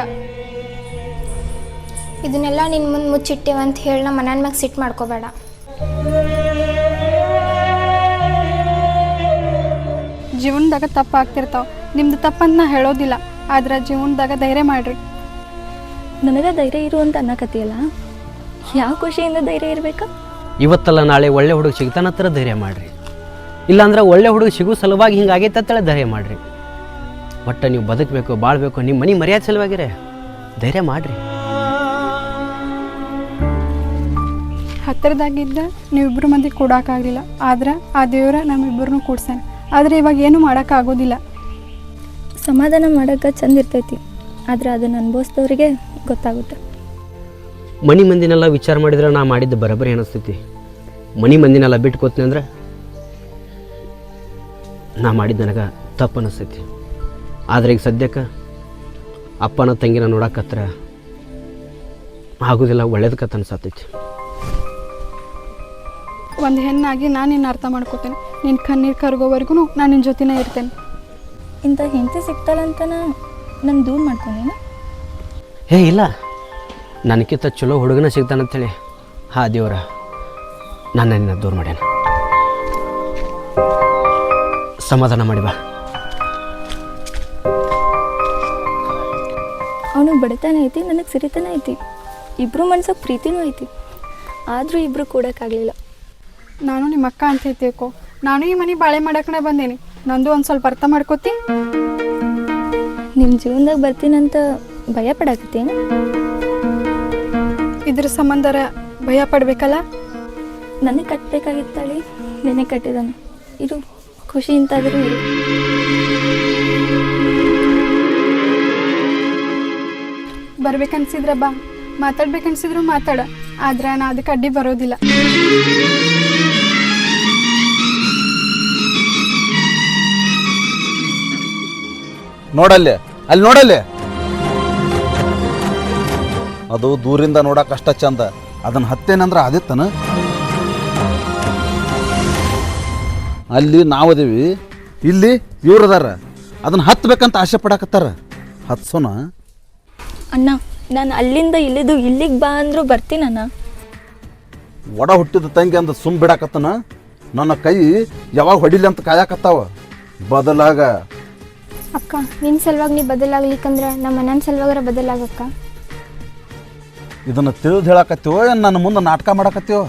ಇದನ್ನೆಲ್ಲ ನಿನ್ನ ಮುಂದೆ ಮುಚ್ಚಿಟ್ಟೇವಂತ ಹೇಳಿ ನಮ್ಮ ಮನೆಯ ಮ್ಯಾಗ ಸಿಟ್ಟು ಮಾಡ್ಕೋಬೇಡ. ಜೀವನದಾಗ ತಪ್ಪು ಆಗ್ತಿರ್ತಾವೆ. ನಿಮ್ದು ತಪ್ಪಂತ ನಾ ಹೇಳೋದಿಲ್ಲ, ಆದ್ರೆ ಜೀವನದಾಗ ಧೈರ್ಯ ಮಾಡ್ರಿ. ನನಗೆ ಧೈರ್ಯ ಇರು ಅಂತ ಅನ್ನಕತ್ತಿಯಲ್ಲ, ಯಾವ ಖುಷಿಯಿಂದ ಧೈರ್ಯ ಇರಬೇಕಾ? ಇವತ್ತಲ್ಲ ನಾಳೆ ಒಳ್ಳೆ ಹುಡುಗ ಸಿಗ್ತಾನ ಹತ್ರ ಧೈರ್ಯ ಮಾಡಿರಿ. ಇಲ್ಲಾಂದ್ರೆ ಒಳ್ಳೆ ಹುಡುಗ ಸಿಗೋ ಸಲುವಾಗಿ ಹಿಂಗೆ ಆಗೈತೆ ಅಂತೇಳಿ ಧೈರ್ಯ ಮಾಡಿರಿ. ಒಟ್ಟು ನೀವು ಬದುಕಬೇಕು, ಬಾಳ್ಬೇಕು, ನಿಮ್ಮ ಮನೆ ಮರ್ಯಾದೆ ಸಲುವಾಗಿರೇ ಧೈರ್ಯ ಮಾಡಿರಿ. ಹತ್ತಿರದಾಗಿದ್ದ ನೀವಿಬ್ಬರು ಮಂದಿ ಕೊಡೋಕ್ಕಾಗಲಿಲ್ಲ, ಆದ್ರೆ ಆ ದೇವ್ರ ನಮ್ಮಿಬ್ಬರನ್ನೂ ಕೂಡ್ಸಾನೆ. ಆದರೆ ಇವಾಗ ಏನು ಮಾಡೋಕ್ಕಾಗೋದಿಲ್ಲ. ಸಮಾಧಾನ ಮಾಡೋಕೆ ಚಂದ ಇರ್ತೈತಿ, ಆದರೆ ಅದನ್ನು ಅನುಭವಿಸಿದವ್ರಿಗೆ ಗೊತ್ತಾಗುತ್ತೆ. ಮನೆ ಮಂದಿನೆಲ್ಲ ವಿಚಾರ ಮಾಡಿದ್ರೆ ನಾ ಮಾಡಿದ್ದು ಬರೋಬ್ಬರಿ ಅನಿಸ್ತೈತಿ. ಮನೆ ಮಂದಿನೆಲ್ಲ ಬಿಟ್ಟು ಕೂತ್ನಿ ಅಂದ್ರೆ ನಾ ಮಾಡಿದ್ದು ನನಗೆ ತಪ್ಪು ಅನಿಸ್ತೈತಿ. ಆದರೆ ಈಗ ಸದ್ಯಕ್ಕೆ ಅಪ್ಪನ ತಂಗಿನ ನೋಡಕತ್ರ ಆಗೋದಿಲ್ಲ, ಒಳ್ಳೇದಕ್ಕತ್ತ ಅನ್ಸತ್ತೈತಿ. ಒಂದು ಹೆಣ್ಣಾಗಿ ನಾನು ನಿನ್ನ ಅರ್ಥ ಮಾಡ್ಕೋತೇನೆ. ನಿನ್ನ ಕಣ್ಣೀರು ಕರಗೋವರೆಗೂ ನಾನು ನಿನ್ನ ಜೊತೆನೇ ಇರ್ತೇನೆ. ಇಂಥ ಹೆಂಡತಿ ಸಿಗ್ತಾಳಂತ ನಾನು ದೂರ ಮಾಡ್ಕೊಂಡೇನ? ಇಲ್ಲ, ನನಗಿಂತ ಚಲೋ ಹುಡುಗನ ಸಿಗ್ತಾನಂತೇಳಿ ದೇವ್ರ ನನ್ನ ದೂರ ಮಾಡ್ಯಾನ. ಸಮಾಧಾನ ಮಾಡಿ ಬಾ. ಅವನಿಗೆ ಬಡತನ ಐತಿ, ನನಗೆ ಸಿರಿತನ ಐತಿ. ಇಬ್ಬರು ಮನ್ಸಕ್ಕೆ ಪ್ರೀತಿನೂ ಐತಿ, ಆದರೂ ಇಬ್ಬರು ಕೂಡೋಕ್ಕಾಗಲಿಲ್ಲ. ನಾನು ನಿಮ್ಮ ಅಕ್ಕ ಅಂತ ತಿಳ್ಕೊ. ನಾನು ಈ ಮನೆ ಬಾಳೆ ಮಾಡಕ್ಕನೇ ಬಂದೇನಿ. ನಂದು ಒಂದು ಸ್ವಲ್ಪ ಅರ್ಥ ಮಾಡ್ಕೋತಿ. ನಿಮ್ಮ ಜೀವನದಾಗ ಬರ್ತೀನಂತ ಭಯ ಪಡಾಕತ್ತೇನು? ಇದ್ರ ಸಂಬಂಧರ ಭಯ ಪಡಬೇಕಲ್ಲ. ನನಗೆ ಕಟ್ಟಬೇಕಾಗಿತ್ತಳಿ, ನೆನೆ ಕಟ್ಟಿದಾನೆ. ಇದು ಖುಷಿಯಿಂತಾದರೂ ಇರು. ಬರ್ಬೇಕನ್ಸಿದ್ರ ಬಾ, ಮಾತಾಡ್ಬೇಕನ್ಸಿದ್ರು ಮಾತಾಡ, ಆದ್ರೆ ನಾ ಅದಕ್ಕೆ ಅಡ್ಡಿ ಬರೋದಿಲ್ಲ. ನೋಡಲ್ಲಿ, ಅಲ್ಲಿ ನೋಡಲ್ಲಿ, ಅದು ದೂರಿಂದ ನೋಡಕ್ಕೆ ಅಷ್ಟ ಚಂದ. ಅದನ್ನ ಹತ್ತೇನಂದ್ರೆ ಆದಿತ್ತನ. ಅಲ್ಲಿ ನಾವದೀವಿ, ಇಲ್ಲಿ ಇವ್ರದಾರ. ಅದನ್ನ ಹತ್ಬೇಕಂತ ಆಸೆ ಪಡಾಕತ್ತಾರ. ಹತ್ಸೋಣ ಅಣ್ಣ. ನಾನು ಅಲ್ಲಿಂದ ಇಲ್ಲಿದು ಇಲ್ಲಿಗೆ ಬಾ ಅಂದರೂ ಬರ್ತೀನಣ್ಣ. ಒಡ ಹುಟ್ಟಿದ ತಂಗಿ ಅಂದ ಸುಮ್ ಬಿಡಾಕತ್ತನ. ನನ್ನ ಕೈ ಯಾವಾಗ ಹೊಡಿಲಿ ಅಂತ ಕಾಯಕತ್ತಾವ. ಬದಲಾಗ ಅಕ್ಕ, ನಿನ್ನ ಸಲುವಾಗಿ ನೀ ಬದಲಾಗ್ಲಿಕ್ಕಂದ್ರೆ ನಮ್ಮ ಅಣ್ಣನ ಸಲುವಾಗರ ಬದಲಾಗಕ್ಕ. ಇದನ್ನ ತಿಳಿದು ಹೇಳಕತ್ತೀವೋ ಏನು ನನ್ನ ಮುಂದೆ ನಾಟಕ ಮಾಡಕತ್ತೀವೋ?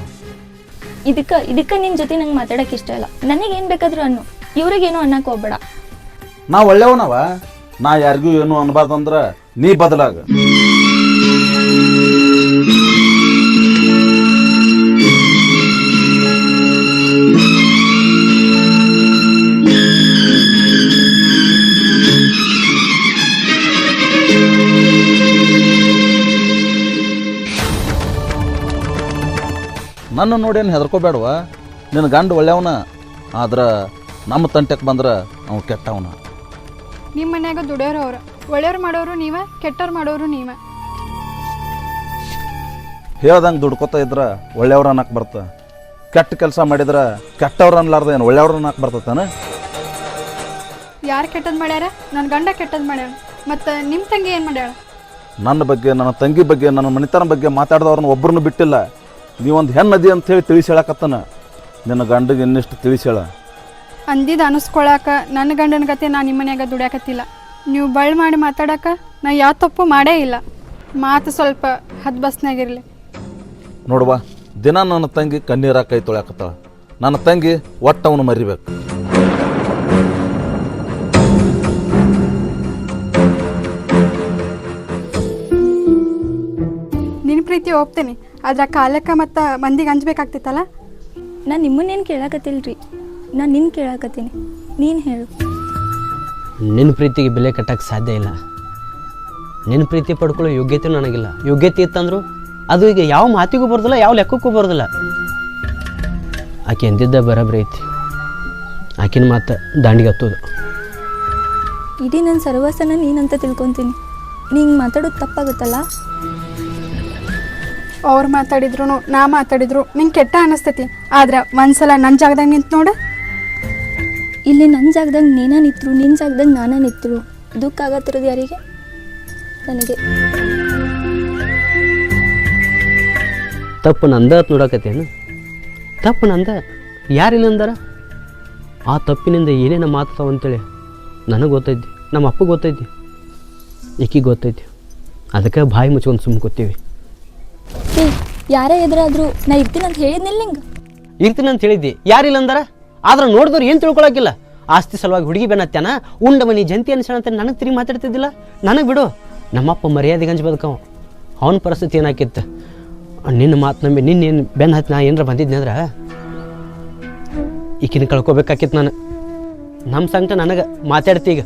ಇದಕ್ಕೆ ನಿನ್ನ ಜೊತೆ ನಂಗೆ ಮಾತಾಡೋಕೆ ಇಷ್ಟ ಇಲ್ಲ. ನನಗೇನು ಬೇಕಾದ್ರೂ ಅನ್ನು, ಇವ್ರಿಗೇನು ಅನ್ನಕ್ಕೆ ಹೋಗ್ಬೇಡ. ನಾ ಒಳ್ಳೆಯವನವ. ನಾ ಯಾರಿಗೂ ಏನು ಅನ್ಬಾರ್ದಂದ್ರೆ ನೀ ಬದಲಾಗ. ನನ್ನ ನೋಡೇನು ಹೆದರ್ಕೋಬೇಡವ. ನಿನ್ನ ಗಂಡು ಒಳ್ಳೆಯವನ, ಆದ್ರೆ ನಮ್ಮ ತಂಟೆಗೆ ಬಂದ್ರೆ ಅವ್ನು ಕೆಟ್ಟವನ. ನಿಮ್ಮ ಮನ್ಯಾಗ ದುಡಿಯೋರು ಅವ್ರು, ಒಳ್ಳೆಯವ್ರು ಮಾಡೋರು ನೀವೇ, ಕೆಟ್ಟವ್ರು ಮಾಡೋರು ನೀವೇ. ಹೇಳ್ದಂಗೆ ದುಡ್ಕೋತಾ ಇದ್ರೆ ಒಳ್ಳೆಯವ್ರು ಅನ್ನಕ್ಕೆ ಬರ್ತ. ಕೆಟ್ಟ ಕೆಲಸ ಮಾಡಿದ್ರೆ ಕೆಟ್ಟವ್ರು ಅನ್ಲಾರ್ದ ಏನು ಒಳ್ಳೆಯವ್ರು ಅನ್ನಕ್ಕೆ ಬರ್ತತಾನೆ? ಯಾರು ಕೆಟ್ಟದ್ದು ಮಾಡ್ಯಾರ? ನನ್ನ ಗಂಡ ಕೆಟ್ಟದ್ದು ಮಾಡ್ಯಾರ. ಮತ್ತು ನಿಮ್ಮ ತಂಗಿ ಏನು ಮಾಡ್ಯಾಳ? ನನ್ನ ಬಗ್ಗೆ, ನನ್ನ ತಂಗಿ ಬಗ್ಗೆ, ನನ್ನ ಮನೆತನ ಬಗ್ಗೆ ಮಾತಾಡಿದವ್ರನ್ನ ಒಬ್ಬರನ್ನು ಬಿಟ್ಟಿಲ್ಲ. ನೀವೊಂದು ಹೆಣ್ಣದಿ ಅಂಥೇಳಿ ತಿಳಿಸಿ ಹೇಳಕತ್ತಾನ. ನಿನ್ನ ಗಂಡಿಗೆ ಇನ್ನಿಷ್ಟು ತಿಳಿಸಿ ಹೇಳ. ಅಂದಿದ್ದು ಅನಿಸ್ಕೊಳಕ ನನ್ನ ಗಂಡನ ಗತೆ ನಾನು ನಿಮ್ಮ ಮನ್ಯಾಗ ದುಡ್ಯಾಕತ್ತಿಲ್ಲ. ನೀವು ಬಳ್ಳಿ ಮಾಡಿ ಮಾತಾಡಕ ನಾ ಯಾವ ತಪ್ಪು ಮಾಡೇ ಇಲ್ಲ. ಮಾತು ಸ್ವಲ್ಪ ಹದ್ದು ಬಸ್ನಾಗಿರಲಿ. ನೋಡುವ, ದಿನ ನನ್ನ ತಂಗಿ ಕಣ್ಣೀರ ಕೈ ತೊಳ್ಯಾಕತ್ತಾಳ. ನನ್ನ ತಂಗಿ ಒಟ್ಟವನು ಮರಿಬೇಕು. ನಿನ್ನ ಪ್ರೀತಿ ಹೋಗ್ತೀನಿ, ಆದ್ರೆ ಕಾಲಕ್ಕೆ ಮತ್ತು ಮಂದಿಗೆ ಹಂಚ್ಬೇಕಾಗ್ತಿತ್ತಲ್ಲ. ನಾನು ನಿಮ್ಮನ್ನೇನು ಕೇಳಾಕತ್ತಿಲ್ರಿ, ನಾನು ನಿನ್ನ ಕೇಳಾಕತ್ತೀನಿ. ನೀನು ಹೇಳು. ನಿನ್ನ ಪ್ರೀತಿಗೆ ಬೆಲೆ ಕಟ್ಟಕ್ಕೆ ಸಾಧ್ಯ ಇಲ್ಲ. ನಿನ್ನ ಪ್ರೀತಿ ಪಡ್ಕೊಳ್ಳೋ ಯೋಗ್ಯತೆ ನನಗಿಲ್ಲ. ಯೋಗ್ಯತೆ ಇತ್ತಂದ್ರು ಅದು ಈಗ ಯಾವ ಮಾತಿಗೂ ಬರೋದಿಲ್ಲ, ಯಾವ ಲೆಕ್ಕಕ್ಕೂ ಬರೋದಿಲ್ಲ. ಆಕೆ ಎಂದಿದ್ದ ಬರೋಬ್ಬರಿ ಐತಿ. ಆಕಿನ ಮಾತು ದಾಂಡಿಗೆ ಹತ್ತೋದು. ಇಡೀ ನನ್ನ ಸರ್ವಸ್ವನ ನೀನಂತ ತಿಳ್ಕೊತೀನಿ. ನೀನು ಮಾತಾಡೋದು ತಪ್ಪಾಗುತ್ತಲ್ಲ. ಅವ್ರು ಮಾತಾಡಿದ್ರು ನಾ ಮಾತಾಡಿದ್ರು ನಿಂಗೆ ಕೆಟ್ಟ ಅನ್ನಿಸ್ತೈತಿ. ಆದ್ರೆ ಒಂದ್ಸಲ ನನ್ನ ಜಾಗದಾಗ ನಿಂತು ನೋಡು. ಇಲ್ಲಿ ನನ್ನ ಜಾಗದಾಗ ನೀನೇ ನಿಂತರು, ನಿನ್ನ ಜಾಗದಾಗ ನಾನೇ ನಿಂತರು. ದುಃಖ ಆಗತ್ತಿರೋದು ಯಾರಿಗೆ? ನನಗೆ. ತಪ್ಪು ನಂದ ನೋಡಕತ್ತೇನು? ತಪ್ಪು ನಂದ. ಯಾರಿಲ್ಲ ಅಂದಾರ? ಆ ತಪ್ಪಿನಿಂದ ಏನೇನು ಮಾತಾಡ್ತಾವ ಅಂತೇಳಿ ನನಗೆ ಗೊತ್ತೈತಿ, ನಮ್ಮ ಅಪ್ಪಗೆ ಗೊತ್ತೈತಿ, ಈಕಿಗೆ ಗೊತ್ತೈತಿ. ಅದಕ್ಕೆ ಬಾಯಿ ಮುಚ್ಕೊಂಡು ಸುಮ್ಮ ಕೂತೀವಿ. ಯಾರೇ ಎದುರಾದರೂ ನಾ ಇರ್ತೀನಿ ಅಂತ ಹೇಳಿದ್ನಿಲ್ಲ ನಿಂಗೆ. ಇರ್ತೀನಿ ಅಂತ ಹೇಳಿದ್ದಿ. ಯಾರಿಲ್ಲ ಅಂದಾರ? ಆದ್ರೆ ನೋಡಿದವ್ರು ಏನು ತಿಳ್ಕೊಳಕಿಲ್ಲ. ಆಸ್ತಿ ಸಲುವಾಗಿ ಹುಡುಗಿ ಬೆನ್ನತ್ಯಾನ, ಉಂಡ ಮನಿ ಜಂತಿ ಅನ್ಸಣ ಅಂತ ನನಗೆ ತಿರುಗಿ ಮಾತಾಡ್ತಿದ್ದಿಲ್ಲ. ನನಗೆ ಬಿಡು, ನಮ್ಮಪ್ಪ ಮರ್ಯಾದೆ ಗಂಜ್ ಬದುಕವ. ಅವನ ಪರಿಸ್ಥಿತಿ ಏನಾಕಿತ್ತು, ನಿನ್ನ ಮಾತು ನಂಬಿ ನಿನ್ನೇನು ಬೆನ್ನ ಹತ್ತಿ ನಾ ಏನಾರ ಬಂದಿದ್ನಿ ಅಂದ್ರೆ ಈಕಿನ ಕಳ್ಕೊಬೇಕಾಕಿತ್ತು ನಾನು. ನಮ್ಮ ಸಂಕಟ ನನಗೆ ಮಾತಾಡ್ತಿ ಈಗ.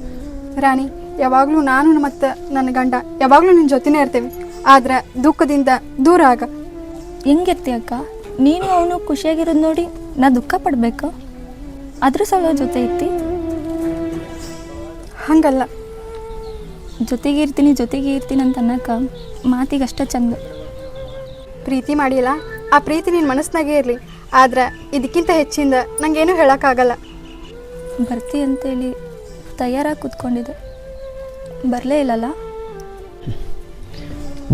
ರಾಣಿ, ಯಾವಾಗಲೂ ನಾನು ಮತ್ತು ನನ್ನ ಗಂಡ ಯಾವಾಗಲೂ ನಿನ್ನ ಜೊತೆನೇ ಇರ್ತೀವಿ. ಆದ್ರೆ ದುಃಖದಿಂದ ದೂರ ಆಗ. ಹೆಂಗಿರ್ತಿ ಅಕ್ಕ? ನೀನು ಅವನು ಖುಷಿಯಾಗಿರೋದು ನೋಡಿ ನಾ ದುಃಖ ಪಡ್ಬೇಕು? ಅದ್ರ ಸಲ ಜೊತೆ ಇರ್ತಿ? ಹಂಗಲ್ಲ. ಜೊತೆಗೆ ಇರ್ತೀನಿ ಅಂತ ಅನ್ನಕ ಮಾತಿಗಷ್ಟ ಚಂದ. ಪ್ರೀತಿ ಮಾಡಿಲ್ಲ, ಆ ಪ್ರೀತಿ ನಿನ್ನ ಮನಸ್ಸಿನಾಗೇ ಇರಲಿ. ಆದ್ರೆ ಇದಕ್ಕಿಂತ ಹೆಚ್ಚಿಂದ ನಂಗೇನು ಹೇಳೋಕ್ಕಾಗಲ್ಲ. ಬರ್ತಿ ಅಂತೇಳಿ ತಯಾರಾಗಿ ಕೂತ್ಕೊಂಡಿದ್ದೆ, ಬರಲೇ ಇಲ್ಲಲ್ಲ?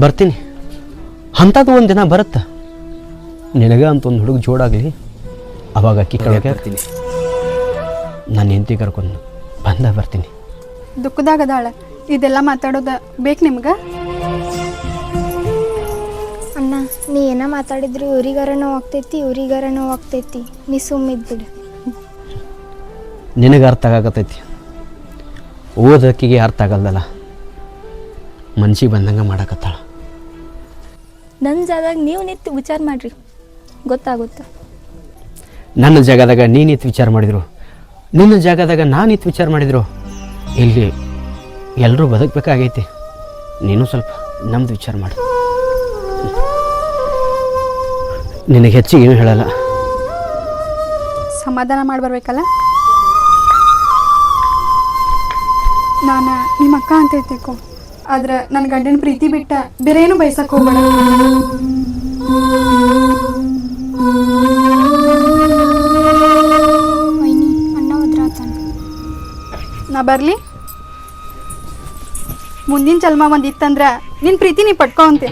ಬರ್ತೀನಿ, ಅಂಥದ್ದು ಒಂದು ದಿನ ಬರುತ್ತೆ. ನಿನಗೆ ಅಂತ ಒಂದು ಹುಡುಗ ಜೋಡಾಗಲಿ, ಅವಾಗ ಅಕ್ಕಿ ಕಳಕ್ಕೆ ಬರ್ತೀನಿ. ನಾನು ಹೆಂಡತಿ ಕರ್ಕೊಂಡು ಬರ್ತೀನಿ. ದುಃಖದಾಗದಾಳ, ಇದೆಲ್ಲ ಮಾತಾಡೋದು ಬೇಕು ನಿಮ್ಗೆ? ಅಣ್ಣ, ನೀ ಏನ ಮಾತಾಡಿದ್ರು ಇವ್ರಿಗಾರ ನೋವು ಆಗ್ತೈತಿ. ನೀ ಸುಮ್ಮಿದ್ಬಿಡು. ನಿನಗೆ ಅರ್ಥ ಆಗತೈತಿ, ಓದಕ್ಕಿಗೆ ಅರ್ಥ ಆಗಲ್ದಲ್ಲ. ಮನ್ಸಿಗೆ ಬಂದಂಗೆ ಮಾಡಕತ್ತಾಳ. ನನ್ನ ಜಾಗದಾಗ ನೀವು ನಿಂತು ವಿಚಾರ ಮಾಡಿರಿ, ಗೊತ್ತಾಗುತ್ತೆ. ನನ್ನ ಜಾಗದಾಗ ನೀನಿತ್ತು ವಿಚಾರ ಮಾಡಿದ್ರು, ನಿನ್ನ ಜಾಗದಾಗ ನಾನಿತ್ತು ವಿಚಾರ ಮಾಡಿದ್ರು, ಇಲ್ಲಿ ಎಲ್ಲರೂ ಬದುಕಬೇಕಾಗೈತಿ. ನೀನು ಸ್ವಲ್ಪ ನಮ್ದು ವಿಚಾರ ಮಾಡು. ನಿನಗೆ ಹೆಚ್ಚಿಗೆ ಏನು ಹೇಳಲ್ಲ. ಸಮಾಧಾನ ಮಾಡಿ ಬರ್ಬೇಕಲ್ಲ. ನಾನು ನಿಮ್ಮ ಅಕ್ಕ ಅಂತ ಹೇಳ್ತೇಕೋ, ಆದ್ರೆ ನನ್ನ ಗಂಡನ ಪ್ರೀತಿ ಬಿಟ್ಟ ಬೇರೆ ಏನು ಬಯಸಕ್ಕೆ ಹೋಗ್ಬೇಡ. ವೈನಿ, ಅಣ್ಣ ಒದ್ರಾತಾನ. ನಾ ಬರಲಿ? ಮುಂದಿನ ಜನ್ಮ ಒಂದಿತ್ತಂದ್ರೆ ನಿನ್ನ ಪ್ರೀತಿ ನೀ ಪಡ್ಕೊ ಅಂತೆ.